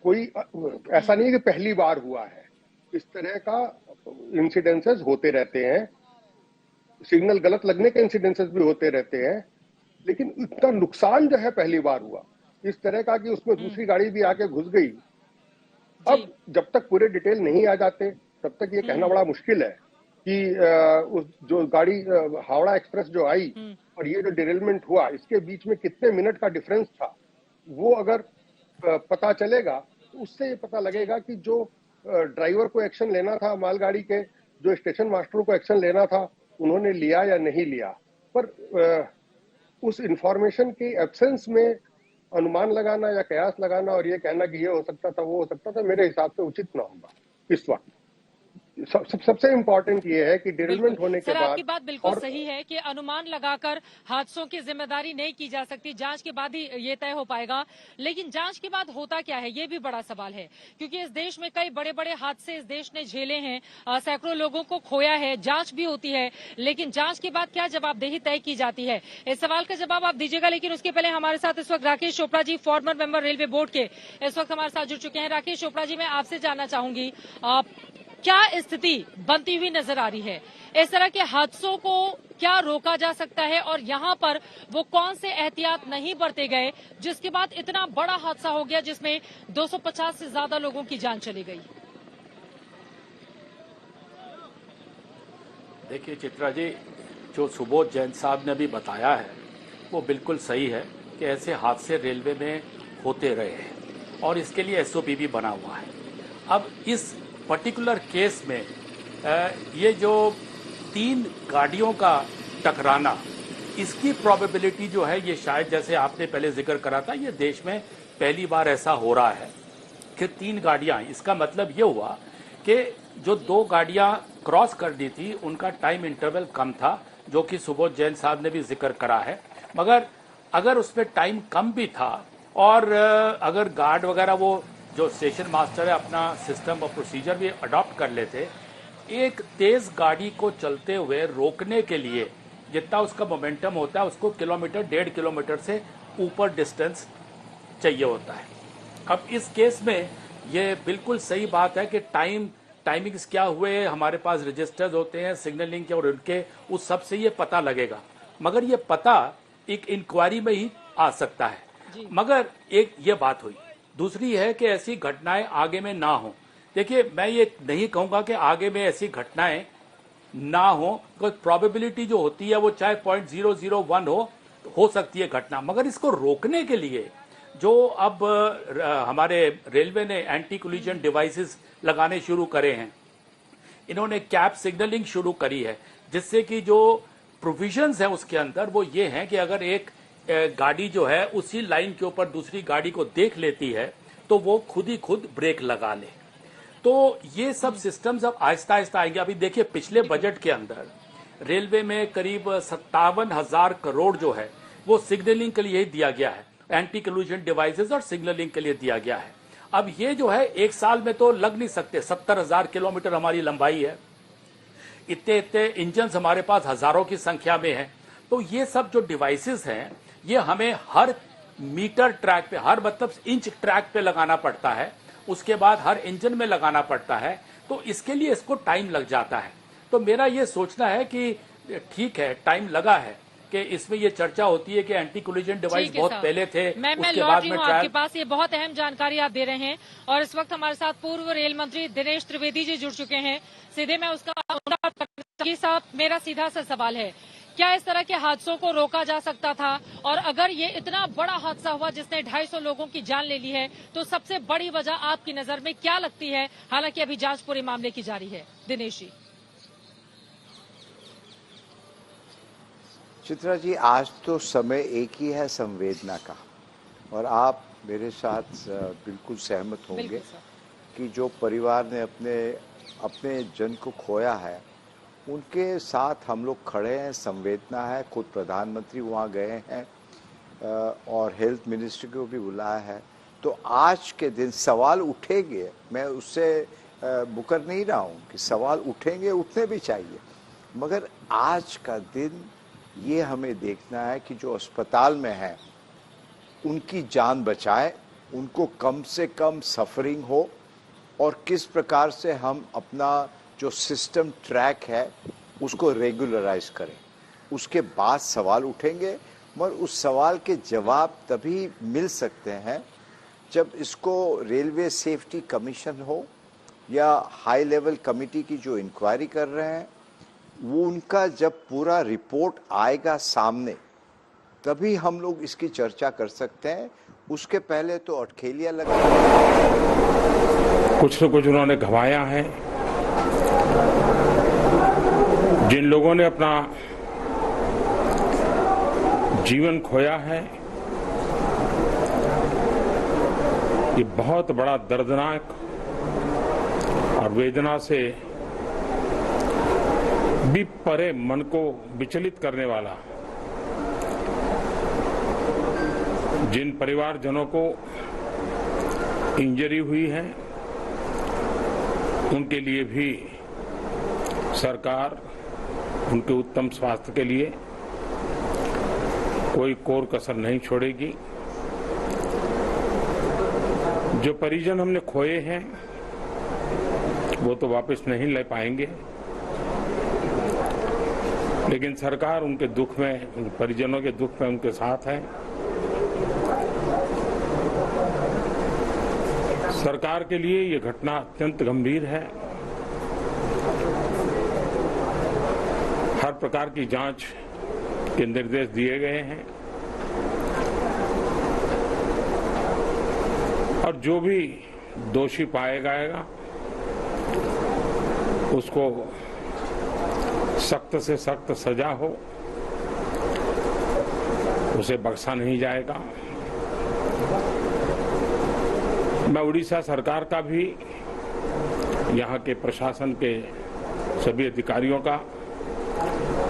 कोई ऐसा नहीं कि पहली बार हुआ है, इस तरह का इंसिडेंसेस होते रहते हैं, सिग्नल गलत लगने के इंसिडेंसेस भी होते रहते हैं, लेकिन इतना नुकसान जो है पहली बार हुआ इस तरह का कि उसमें दूसरी गाड़ी भी आके घुस गई। अब जब तक पूरे डिटेल नहीं आ जाते तब तक ये कहना बड़ा मुश्किल है कि उस जो गाड़ी हावड़ा एक्सप्रेस जो आई और ये जो डिरेलमेंट हुआ, इसके बीच में कितने मिनट का डिफरेंस था, वो अगर पता चलेगा तो उससे ये पता लगेगा कि जो ड्राइवर को एक्शन लेना था, मालगाड़ी के जो स्टेशन मास्टर को एक्शन लेना था, उन्होंने लिया या नहीं लिया। पर उस इंफॉर्मेशन के एब्सेंस में अनुमान लगाना या कयास लगाना और ये कहना कि ये हो सकता था, वो हो सकता था, मेरे हिसाब से उचित ना होगा इस वक्त। सबसे इम्पोर्टेंट ये है कि डिरेलमेंट होने के बाद, आपकी बात बिल्कुल सही है कि अनुमान लगाकर हादसों की जिम्मेदारी नहीं की जा सकती, जांच के बाद ही ये तय हो पाएगा। लेकिन जांच के बाद होता क्या है, ये भी बड़ा सवाल है, क्योंकि इस देश में कई बड़े बड़े हादसे इस देश ने झेले हैं, सैकड़ों लोगों को खोया है, जांच भी होती है, लेकिन जांच के बाद क्या जवाबदेही तय की जाती है, इस सवाल का जवाब आप दीजिएगा। लेकिन उसके पहले हमारे साथ इस वक्त Rakesh Chopra ji, farmer member railway board के, इस वक्त हमारे साथ जुड़ चुके हैं। राकेश चोपड़ा जी, मैं आपसे जानना चाहूंगी, क्या स्थिति बनती हुई नजर आ रही है, इस तरह के हादसों को क्या रोका जा सकता है, और यहाँ पर वो कौन से एहतियात नहीं बरते गए जिसके बाद इतना बड़ा हादसा हो गया जिसमें 250 से ज्यादा लोगों की जान चली गई? देखिए चित्रा जी, जो सुबोध जैन साहब ने भी बताया है वो बिल्कुल सही है कि ऐसे हादसे रेलवे में होते रहे हैं और इसके लिए एसओपी भी बना हुआ है। अब इस पर्टिकुलर केस में ये जो 3 गाड़ियों का टकराना, इसकी प्रोबेबिलिटी जो है, ये शायद जैसे आपने पहले जिक्र करा था, ये देश में पहली बार ऐसा हो रहा है कि 3 गाड़ियां। इसका मतलब ये हुआ कि जो 2 गाड़ियां क्रॉस कर दी थी उनका टाइम इंटरवल कम था, जो कि सुबोध जैन साहब ने भी जिक्र करा है। मगर अगर उसमें टाइम कम भी था और अगर गार्ड वगैरह वो जो स्टेशन मास्टर है अपना सिस्टम और प्रोसीजर भी अडॉप्ट कर लेते, एक तेज गाड़ी को चलते हुए रोकने के लिए जितना उसका मोमेंटम होता है उसको किलोमीटर 1.5 किलोमीटर से ऊपर डिस्टेंस चाहिए होता है। अब इस केस में ये बिल्कुल सही बात है कि टाइमिंग्स क्या हुए, हमारे पास रजिस्टर्स होते हैं सिग्नलिंग के और उनके, उस सब से ये पता लगेगा, मगर ये पता एक इंक्वायरी में ही आ सकता है। मगर एक ये बात हुई, दूसरी है कि ऐसी घटनाएं आगे में ना हो। देखिए, मैं ये नहीं कहूंगा कि आगे में ऐसी घटनाएं ना हो, कोई प्रोबेबिलिटी जो होती है वो चाहे 0.001 हो सकती है घटना, मगर इसको रोकने के लिए जो अब हमारे रेलवे ने एंटी कोलिजन डिवाइसेस लगाने शुरू करे हैं, इन्होंने कैप सिग्नलिंग शुरू करी है, जिससे कि जो प्रोविजंस है उसके अंदर वो ये हैं कि अगर एक गाड़ी जो है उसी लाइन के ऊपर दूसरी गाड़ी को देख लेती है तो वो खुद ही खुद ब्रेक लगा ले। तो ये सब सिस्टम्स अब आहिस्ता आहिस्ता आएंगे। अभी देखिए, पिछले बजट के अंदर रेलवे में करीब 57,000 करोड़ जो है वो सिग्नलिंग के लिए दिया गया है, एंटी कोलिजन डिवाइसेस और सिग्नलिंग के लिए दिया गया है। अब ये जो है एक साल में तो लग नहीं सकते, 70,000 किलोमीटर हमारी लंबाई है, इतने इतने इंजन हमारे पास हजारों की संख्या में है। तो ये सब जो डिवाइसेस हैं ये हमें हर मीटर ट्रैक पे, हर मतलब इंच ट्रैक पे लगाना पड़ता है, उसके बाद हर इंजन में लगाना पड़ता है, तो इसके लिए इसको टाइम लग जाता है। तो मेरा ये सोचना है कि ठीक है, टाइम लगा है कि इसमें ये चर्चा होती है कि एंटी कोलिजन डिवाइस बहुत पहले थे, मैं लौट रही हूँ आपके पास, ये बहुत अहम जानकारी आप दे रहे हैं। और इस वक्त हमारे साथ पूर्व रेल मंत्री दिनेश त्रिवेदी जी जुड़ चुके हैं। सीधे मैं उसका साहब, मेरा सीधा सा सवाल है, क्या इस तरह के हादसों को रोका जा सकता था? और अगर ये इतना बड़ा हादसा हुआ जिसने 250 लोगों की जान ले ली है, तो सबसे बड़ी वजह आपकी नजर में क्या लगती है? हालांकि अभी जांच पूरे मामले की जारी है। दिनेश जी। चित्रा जी, आज तो समय एक ही है संवेदना का, और आप मेरे साथ बिल्कुल सहमत होंगे बिल्कुल सर। कि जो परिवार ने अपने जन को खोया है उनके साथ हम लोग खड़े हैं, संवेदना है। खुद प्रधानमंत्री वहाँ गए हैं और हेल्थ मिनिस्टर को भी बुलाया है। तो आज के दिन सवाल उठेंगे, मैं उससे मुकर नहीं रहा हूँ कि सवाल उठेंगे, उठने भी चाहिए, मगर आज का दिन ये हमें देखना है कि जो अस्पताल में है उनकी जान बचाए, उनको कम से कम सफरिंग हो और किस प्रकार से हम अपना जो सिस्टम ट्रैक है उसको रेगुलराइज करें। उसके बाद सवाल उठेंगे, मगर उस सवाल के जवाब तभी मिल सकते हैं जब इसको रेलवे सेफ्टी कमीशन हो या हाई लेवल कमेटी की जो इंक्वायरी कर रहे हैं वो उनका जब पूरा रिपोर्ट आएगा सामने, तभी हम लोग इसकी चर्चा कर सकते हैं। उसके पहले तो अटखेलियां लगा कुछ न कुछ उन्होंने गंवाया है। जिन लोगों ने अपना जीवन खोया है, ये बहुत बड़ा दर्दनाक और वेदना से भी परे मन को विचलित करने वाला। जिन परिवारजनों को इंजरी हुई है उनके लिए भी सरकार उनके उत्तम स्वास्थ्य के लिए कोई कोर कसर नहीं छोड़ेगी। जो परिजन हमने खोए हैं वो तो वापस नहीं ले पाएंगे, लेकिन सरकार उनके दुख में, उन परिजनों के दुख में उनके साथ है। सरकार के लिए ये घटना अत्यंत गंभीर है। हर प्रकार की जांच के निर्देश दिए गए हैं और जो भी दोषी पाया जाएगा उसको सख्त से सख्त सजा हो, उसे बख्शा नहीं जाएगा। मैं उड़ीसा सरकार का भी, यहाँ के प्रशासन के सभी अधिकारियों का,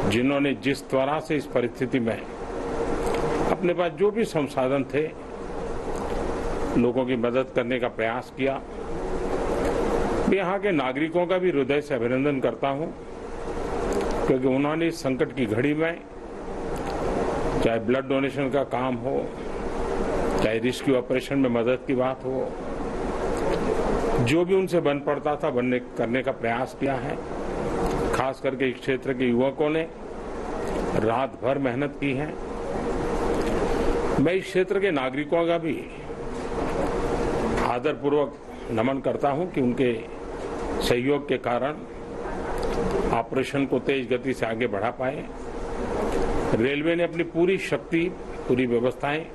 जिन्होंने जिस तरह से इस परिस्थिति में अपने पास जो भी संसाधन थे लोगों की मदद करने का प्रयास किया, मैं यहाँ के नागरिकों का भी हृदय से अभिनंदन करता हूँ, क्योंकि उन्होंने इस संकट की घड़ी में, चाहे ब्लड डोनेशन का काम हो, चाहे रेस्क्यू ऑपरेशन में मदद की बात हो, जो भी उनसे बन पड़ता था करने का प्रयास किया है। खास करके इस क्षेत्र के युवकों ने रात भर मेहनत की है। मैं इस क्षेत्र के नागरिकों का भी आदरपूर्वक नमन करता हूं कि उनके सहयोग के कारण ऑपरेशन को तेज गति से आगे बढ़ा पाए। रेलवे ने अपनी पूरी शक्ति, पूरी व्यवस्थाएं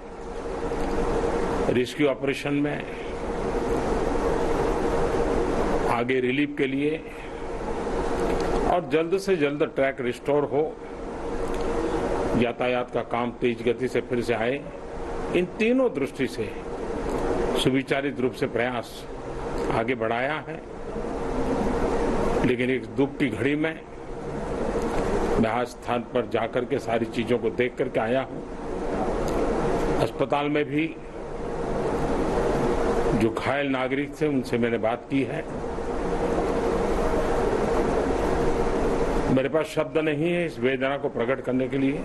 रेस्क्यू ऑपरेशन में आगे रिलीफ के लिए और जल्द से जल्द ट्रैक रिस्टोर हो, यातायात का काम तेज गति से फिर से आए, इन तीनों दृष्टि से सुविचारित रूप से प्रयास आगे बढ़ाया है। लेकिन एक दुख की घड़ी में मैं आज स्थान पर जाकर के सारी चीजों को देख करके आया हूं। अस्पताल में भी जो घायल नागरिक थे उनसे मैंने बात की है। मेरे पास शब्द नहीं है इस वेदना को प्रकट करने के लिए,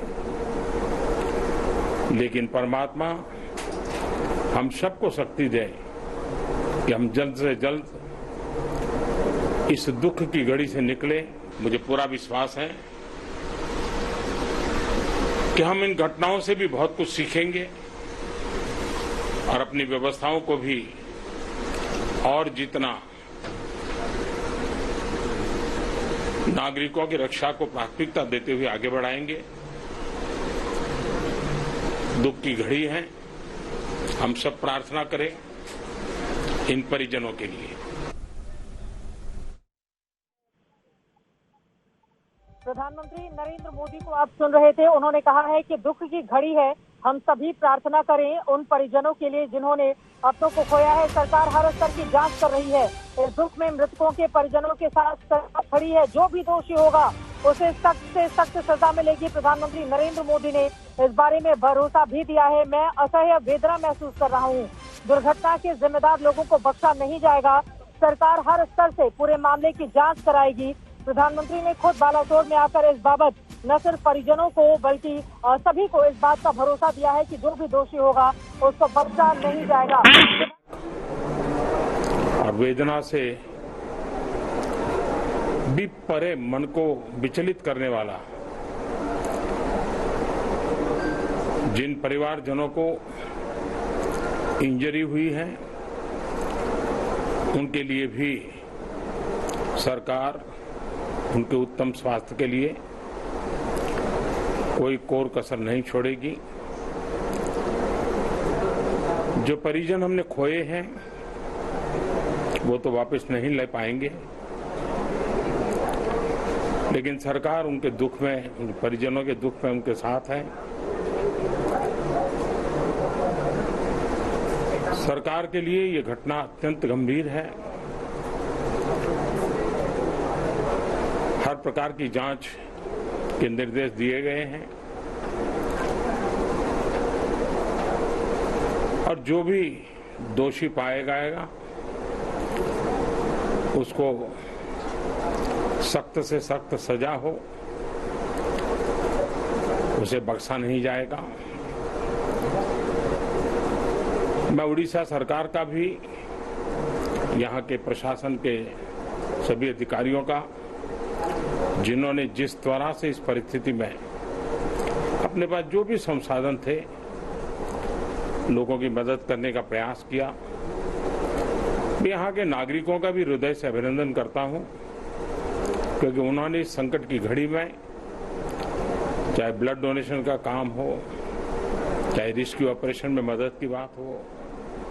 लेकिन परमात्मा हम सबको शक्ति दे कि हम जल्द से जल्द इस दुख की घड़ी से निकले। मुझे पूरा विश्वास है कि हम इन घटनाओं से भी बहुत कुछ सीखेंगे और अपनी व्यवस्थाओं को भी और जितना नागरिकों की रक्षा को प्राथमिकता देते हुए आगे बढ़ाएंगे। दुख की घड़ी है, हम सब प्रार्थना करें इन परिजनों के लिए। प्रधानमंत्री नरेंद्र मोदी को आप सुन रहे थे। उन्होंने कहा है कि दुख की घड़ी है, हम सभी प्रार्थना करें उन परिजनों के लिए जिन्होंने अपनों को खोया है। सरकार हर स्तर की जांच कर रही है। इस दुख में मृतकों के परिजनों के साथ सरकार खड़ी है। जो भी दोषी होगा उसे सख्त से सख्त सजा मिलेगी। प्रधानमंत्री नरेंद्र मोदी ने इस बारे में भरोसा भी दिया है। मैं असह्य वेदना महसूस कर रहा हूँ। दुर्घटना के जिम्मेदार लोगों को बख्शा नहीं जाएगा। सरकार हर स्तर से पूरे मामले की जांच कराएगी। प्रधानमंत्री ने खुद बालासोर में आकर इस बाबत न सिर्फ परिजनों को बल्कि सभी को इस बात का भरोसा दिया है कि जो भी दोषी होगा उसको बख्शा नहीं जाएगा। और वेदना से भी परे मन को विचलित करने वाला जिन परिवारजनों को इंजरी हुई है उनके लिए भी सरकार उनके उत्तम स्वास्थ्य के लिए कोई कोर कसर नहीं छोड़ेगी। जो परिजन हमने खोए हैं वो तो वापस नहीं ले पाएंगे, लेकिन सरकार उनके दुख में, उन परिजनों के दुख में उनके साथ है। सरकार के लिए ये घटना अत्यंत गंभीर है। हर प्रकार की जांच के निर्देश दिए गए हैं और जो भी दोषी पाया जाएगा उसको सख्त से सख्त सजा हो, उसे बख्शा नहीं जाएगा। मैं उड़ीसा सरकार का भी, यहाँ के प्रशासन के सभी अधिकारियों का, जिन्होंने जिस तरह से इस परिस्थिति में अपने पास जो भी संसाधन थे लोगों की मदद करने का प्रयास किया, मैं यहाँ के नागरिकों का भी हृदय से अभिनंदन करता हूँ, क्योंकि उन्होंने इस संकट की घड़ी में चाहे ब्लड डोनेशन का काम हो, चाहे रेस्क्यू ऑपरेशन में मदद की बात हो।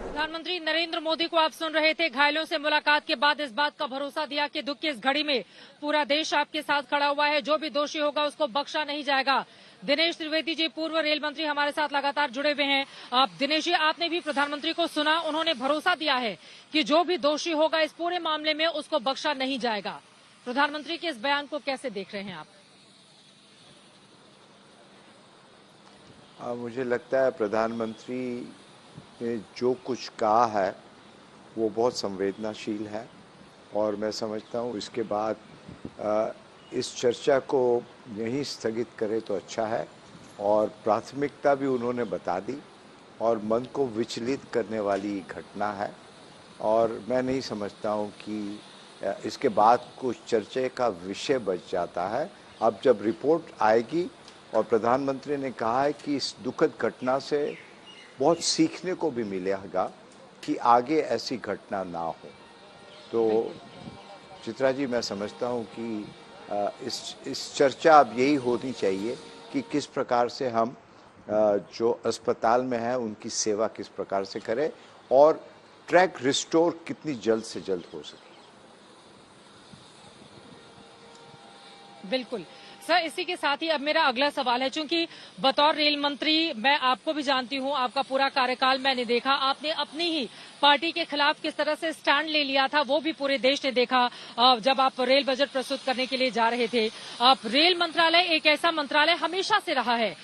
प्रधानमंत्री नरेंद्र मोदी को आप सुन रहे थे। घायलों से मुलाकात के बाद इस बात का भरोसा दिया कि दुख की इस घड़ी में पूरा देश आपके साथ खड़ा हुआ है। जो भी दोषी होगा उसको बख्शा नहीं जाएगा। दिनेश त्रिवेदी जी, पूर्व रेल मंत्री, हमारे साथ लगातार जुड़े हुए हैं। दिनेश जी, आपने भी प्रधानमंत्री को सुना, उन्होंने भरोसा दिया है कि जो भी दोषी होगा इस पूरे मामले में उसको बख्शा नहीं जाएगा। प्रधानमंत्री के इस बयान को कैसे देख रहे हैं आप? मुझे लगता है प्रधानमंत्री ने जो कुछ कहा है वो बहुत संवेदनशील है और मैं समझता हूँ इसके बाद इस चर्चा को यहीं स्थगित करें तो अच्छा है। और प्राथमिकता भी उन्होंने बता दी और मन को विचलित करने वाली घटना है और मैं नहीं समझता हूँ कि इसके बाद कुछ चर्चे का विषय बच जाता है। अब जब रिपोर्ट आएगी और प्रधानमंत्री ने कहा है कि इस दुखद घटना से बहुत सीखने को भी मिलेगा कि आगे ऐसी घटना ना हो, तो चित्रा जी मैं समझता हूँ कि इस चर्चा अब यही होनी चाहिए कि किस प्रकार से हम जो अस्पताल में है उनकी सेवा किस प्रकार से करें और ट्रैक रिस्टोर कितनी जल्द से जल्द हो सके। बिल्कुल सर, इसी के साथ ही अब मेरा अगला सवाल है, चूंकि बतौर रेल मंत्री मैं आपको भी जानती हूं, आपका पूरा कार्यकाल मैंने देखा, आपने अपनी ही पार्टी के खिलाफ किस तरह से स्टैंड ले लिया था वो भी पूरे देश ने देखा जब आप रेल बजट प्रस्तुत करने के लिए जा रहे थे। रेल मंत्रालय एक ऐसा मंत्रालय हमेशा से रहा है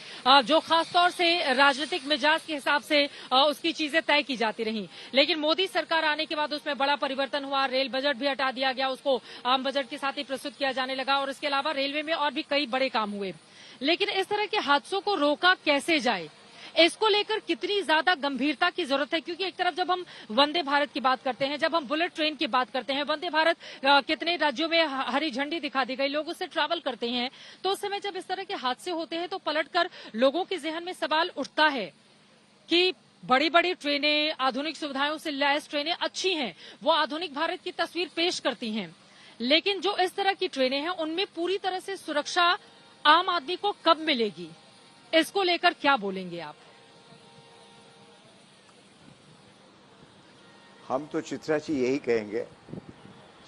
जो खासतौर से राजनीतिक मिजाज के हिसाब से उसकी चीजें तय की जाती रही, लेकिन मोदी सरकार आने के बाद उसमें बड़ा परिवर्तन हुआ। रेल बजट भी हटा दिया गया, उसको आम बजट के साथ ही प्रस्तुत किया जाने लगा और इसके अलावा रेलवे में और भी कई बड़े काम हुए। लेकिन इस तरह के हादसों को रोका कैसे जाए, इसको लेकर कितनी ज्यादा गंभीरता की जरूरत है? क्योंकि एक तरफ जब हम वंदे भारत की बात करते हैं, जब हम बुलेट ट्रेन की बात करते हैं, वंदे भारत कितने राज्यों में हरी झंडी दिखा दी गई, लोग उससे ट्रैवल करते हैं, तो उस समय जब इस तरह के हादसे होते हैं तो पलटकर लोगों के जहन में सवाल उठता है कि बड़ी बड़ी ट्रेनें, आधुनिक सुविधाओं से लैस ट्रेनें अच्छी हैं, वो आधुनिक भारत की तस्वीर पेश करती हैं, लेकिन जो इस तरह की ट्रेनें हैं उनमें पूरी तरह से सुरक्षा आम आदमी को कब मिलेगी, इसको लेकर क्या बोलेंगे आप? हम तो चित्रा जी यही कहेंगे,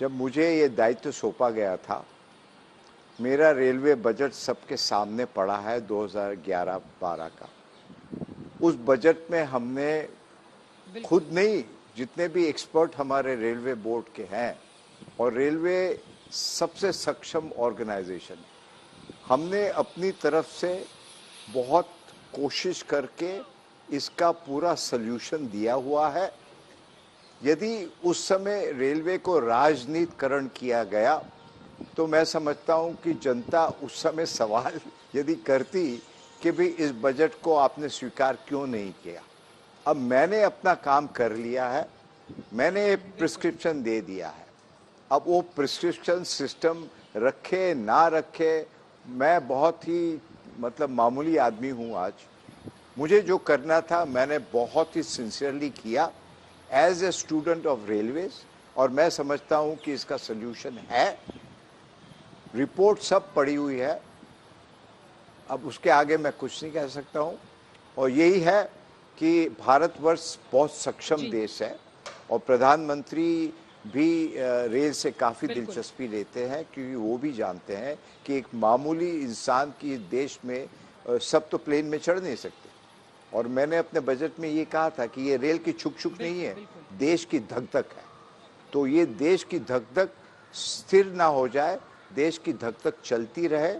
जब मुझे ये दायित्व सौंपा गया था, मेरा रेलवे बजट सबके सामने पड़ा है 2011-12 का। उस बजट में हमने खुद नहीं, जितने भी एक्सपर्ट हमारे रेलवे बोर्ड के हैं, और रेलवे सबसे सक्षम ऑर्गेनाइजेशन, हमने अपनी तरफ से बहुत कोशिश करके इसका पूरा सल्यूशन दिया हुआ है। यदि उस समय रेलवे को राजनीतिकरण किया गया तो मैं समझता हूं कि जनता उस समय सवाल यदि करती कि भी इस बजट को आपने स्वीकार क्यों नहीं किया। अब मैंने अपना काम कर लिया है, मैंने प्रिस्क्रिप्शन दे दिया है। अब वो प्रिस्क्रिप्शन सिस्टम रखे ना रखे, मैं बहुत ही मतलब मामूली आदमी हूं। आज मुझे जो करना था मैंने बहुत ही सिंसियरली किया as a student of railways, और मैं समझता हूं कि इसका सल्यूशन है। रिपोर्ट सब पड़ी हुई है, अब उसके आगे मैं कुछ नहीं कह सकता हूं। और यही है कि भारतवर्ष बहुत सक्षम देश है, और प्रधानमंत्री भी रेल से काफ़ी दिलचस्पी लेते हैं, क्योंकि वो भी जानते हैं कि एक मामूली इंसान की देश में सब तो प्लेन में चढ़ नहीं सकते। और मैंने अपने बजट में ये कहा था कि ये रेल की छुक छुक नहीं है, देश की धक धक है। तो ये देश की धक धक स्थिर ना हो जाए, देश की धक धक चलती रहे।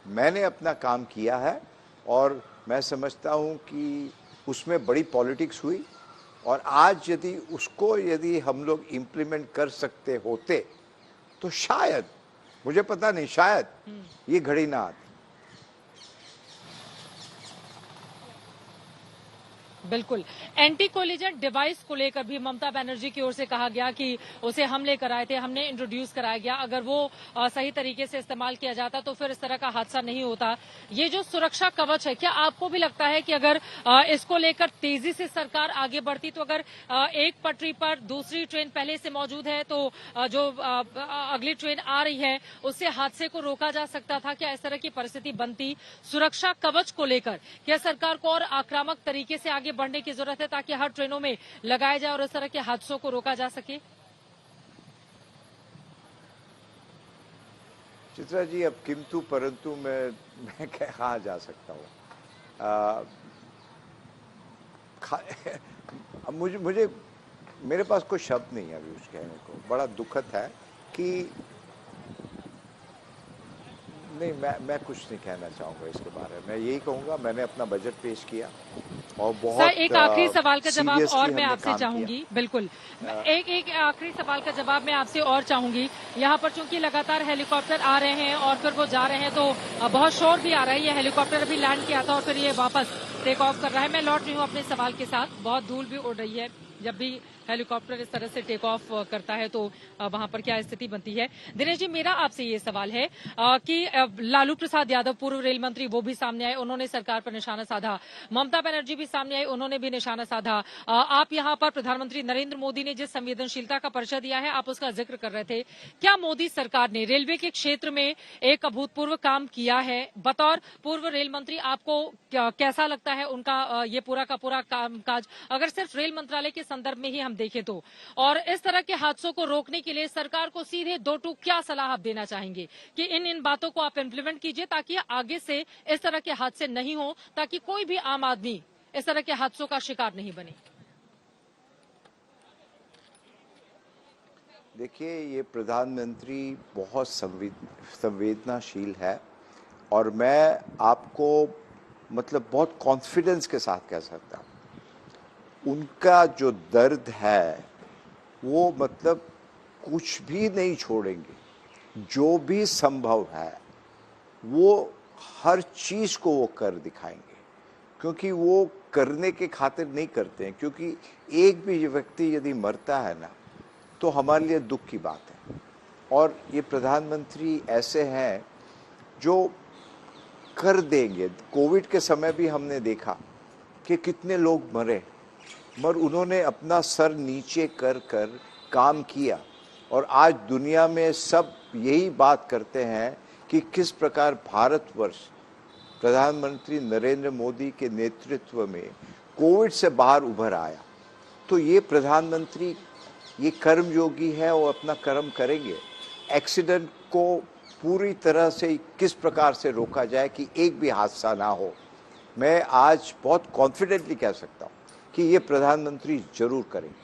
मैंने अपना काम किया है, और मैं समझता हूँ कि उसमें बड़ी पॉलिटिक्स हुई, और आज यदि हम लोग इम्प्लीमेंट कर सकते होते तो शायद, मुझे पता नहीं, शायद ये घड़ी ना आती। बिल्कुल। एंटी कोलिजन डिवाइस को लेकर भी ममता बनर्जी की ओर से कहा गया कि उसे हम लेकर आए थे, हमने इंट्रोड्यूस कराया गया, अगर वो सही तरीके से इस्तेमाल किया जाता तो फिर इस तरह का हादसा नहीं होता। ये जो सुरक्षा कवच है, क्या आपको भी लगता है कि अगर इसको लेकर तेजी से सरकार आगे बढ़ती तो अगर एक पटरी पर दूसरी ट्रेन पहले से मौजूद है तो जो अगली ट्रेन आ रही है उससे हादसे को रोका जा सकता था? क्या इस तरह की परिस्थिति बनती? सुरक्षा कवच को लेकर क्या सरकार को और आक्रामक तरीके से आगे बढ़ने की जरूरत है ताकि हर ट्रेनों में लगाया जाए और इस तरह के हादसों को रोका जा सके? चित्रा जी, अब किंतु परंतु मैं कहाँ जा सकता हूँ। मुझे मेरे पास कोई शब्द नहीं है अभी उस कहने को। बड़ा दुखद है कि नहीं, मैं कुछ नहीं कहना चाहूंगा इसके बारे में। मैं यही कहूंगा, मैंने अपना बजट पेश किया और बहुत सर, एक आखिरी सवाल का जवाब और मैं आपसे चाहूंगी। बिल्कुल, एक आखिरी सवाल का जवाब मैं आपसे और चाहूंगी। यहाँ पर चूंकि लगातार हेलीकॉप्टर आ रहे हैं और फिर वो जा रहे हैं तो बहुत शोर भी आ रहा है। ये हेलीकॉप्टर अभी लैंड किया था और फिर ये वापस टेक ऑफ कर रहा है। मैं लौट रही हूँ अपने सवाल के साथ। बहुत धूल भी उड़ रही है। जब भी हेलीकॉप्टर इस तरह से टेक ऑफ करता है तो वहां पर क्या स्थिति बनती है? दिनेश जी, मेरा आपसे ये सवाल है कि लालू प्रसाद यादव पूर्व रेल मंत्री वो भी सामने आए, उन्होंने सरकार पर निशाना साधा। ममता बनर्जी भी सामने आई, उन्होंने भी निशाना साधा। आप यहाँ पर प्रधानमंत्री नरेंद्र मोदी ने जिस संवेदनशीलता का परिचय दिया है, आप उसका जिक्र कर रहे थे। क्या मोदी सरकार ने रेलवे के क्षेत्र में एक अभूतपूर्व काम किया है? बतौर पूर्व रेल मंत्री आपको कैसा लगता है उनका ये पूरा का पूरा कामकाज, अगर सिर्फ रेल मंत्रालय के संदर्भ में ही हम देखें तो? और इस तरह के हादसों को रोकने के लिए सरकार को सीधे दो टूक क्या सलाह आप देना चाहेंगे कि इन बातों को आप इम्प्लीमेंट कीजिए ताकि आगे से इस तरह के हादसे नहीं हो, ताकि कोई भी आम आदमी इस तरह के हादसों का शिकार नहीं बने? देखिए, ये प्रधानमंत्री बहुत संवेदनाशील है और मैं आपको मतलब बहुत कॉन्फिडेंस के साथ कह सकता हूँ, उनका जो दर्द है वो मतलब कुछ भी नहीं छोड़ेंगे। जो भी संभव है वो हर चीज़ को वो कर दिखाएंगे, क्योंकि वो करने के खातिर नहीं करते हैं। क्योंकि एक भी व्यक्ति यदि मरता है ना तो हमारे लिए दुख की बात है। और ये प्रधानमंत्री ऐसे हैं जो कर देंगे। कोविड के समय भी हमने देखा कि कितने लोग मरे, मगर उन्होंने अपना सर नीचे कर कर काम किया। और आज दुनिया में सब यही बात करते हैं कि किस प्रकार भारतवर्ष प्रधानमंत्री नरेंद्र मोदी के नेतृत्व में कोविड से बाहर उभर आया। तो ये प्रधानमंत्री ये कर्मयोगी है और अपना कर्म करेंगे। एक्सीडेंट को पूरी तरह से किस प्रकार से रोका जाए कि एक भी हादसा ना हो, मैं आज बहुत कॉन्फिडेंटली कह सकता हूं कि ये प्रधानमंत्री जरूर करेंगे।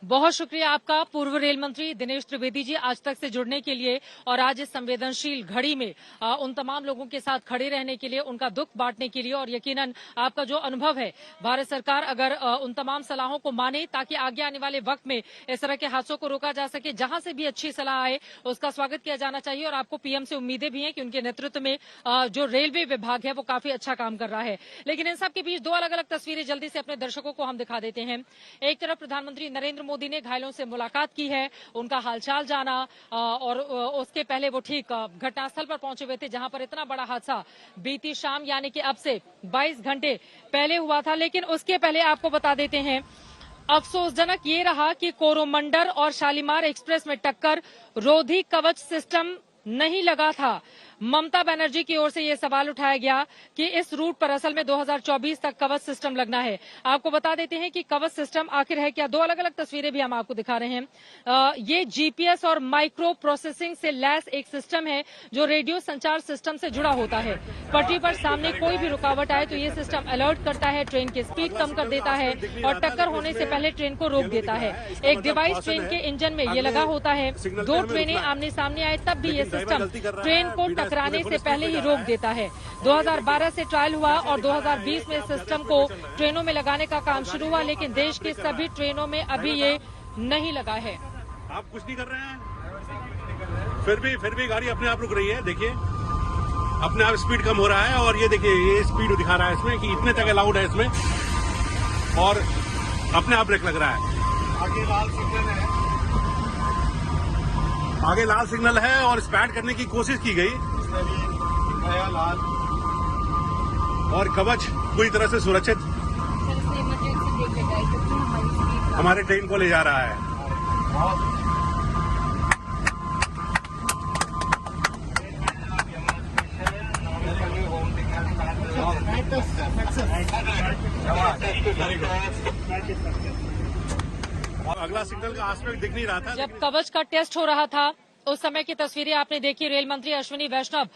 बहुत शुक्रिया आपका पूर्व रेल मंत्री दिनेश त्रिवेदी जी, आज तक से जुड़ने के लिए और आज इस संवेदनशील घड़ी में उन तमाम लोगों के साथ खड़े रहने के लिए, उनका दुख बांटने के लिए। और यकीनन आपका जो अनुभव है, भारत सरकार अगर उन तमाम सलाहों को माने ताकि आगे आने वाले वक्त में इस तरह के हादसों को रोका जा सके, जहां से भी अच्छी सलाह आए उसका स्वागत किया जाना चाहिए। और आपको पीएम से उम्मीदें भी हैं कि उनके नेतृत्व में जो रेलवे विभाग है वो काफी अच्छा काम कर रहा है। लेकिन इन सब के बीच दो अलग अलग तस्वीरें जल्दी से अपने दर्शकों को हम दिखा देते हैं। एक तरफ प्रधानमंत्री नरेंद्र मोदी ने घायलों से मुलाकात की है, उनका हालचाल जाना, और उसके पहले वो ठीक घटनास्थल पर पहुंचे हुए थे जहां पर इतना बड़ा हादसा बीती शाम यानी कि अब से 22 घंटे पहले हुआ था। लेकिन उसके पहले आपको बता देते हैं, अफसोसजनक ये रहा कि कोरोमंडल और शालीमार एक्सप्रेस में टक्कर, रोधी कवच सिस्टम नहीं लगा था। ममता बनर्जी की ओर से यह सवाल उठाया गया कि इस रूट पर असल में 2024 तक कवच सिस्टम लगना है। आपको बता देते हैं कि कवच सिस्टम आखिर है क्या। दो अलग अलग तस्वीरें भी हम आपको दिखा रहे हैं। ये जीपीएस और माइक्रो प्रोसेसिंग से लैस एक सिस्टम है जो रेडियो संचार सिस्टम से जुड़ा होता है। पटरी पर सामने कोई भी रुकावट आए तो ये सिस्टम अलर्ट करता है, ट्रेन की स्पीड कम कर देता है और टक्कर होने से पहले ट्रेन को रोक देता है। एक डिवाइस ट्रेन के इंजन में ये लगा होता है। दो ट्रेनें आमने सामने आए तब भी ये सिस्टम ट्रेन को टकराने से पहले ही रोक देता है। 2012 से ट्रायल हुआ और 2020 में सिस्टम को ट्रेनों में लगाने का काम शुरू हुआ, लेकिन देश की सभी ट्रेनों में अभी ये नहीं लगा है। आप कुछ नहीं कर रहे हैं, फिर भी गाड़ी अपने आप रुक रही है। देखिए अपने आप स्पीड कम हो रहा है और ये देखिए ये स्पीड दिखा रहा है इसमें कि इतने तक अलाउड है इसमें, और अपने आप ब्रेक लग रहा है। आगे लाल सिग्नल है और स्पैड करने की कोशिश की गई लाल, और कवच पूरी तरह से सुरक्षित हमारे ट्रेन को ले जा रहा है। अगला सिग्नल का आस्पेक्ट दिख नहीं रहा था। जब कवच का टेस्ट हो रहा था उस समय की तस्वीरें आपने देखी। रेल मंत्री अश्विनी वैष्णव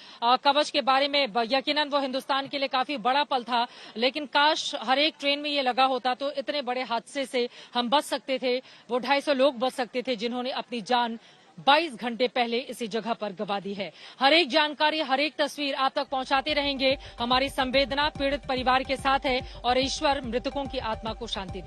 कवच के बारे में, यकीनन वो हिंदुस्तान के लिए काफी बड़ा पल था, लेकिन काश हर एक ट्रेन में ये लगा होता तो इतने बड़े हादसे से हम बच सकते थे। वो 250 लोग बच सकते थे जिन्होंने अपनी जान 22 घंटे पहले इसी जगह पर गंवा दी है। हर एक जानकारी, हर एक तस्वीर आप तक पहुंचाते रहेंगे। हमारी संवेदना पीड़ित परिवार के साथ है और ईश्वर मृतकों की आत्मा को शांति दे।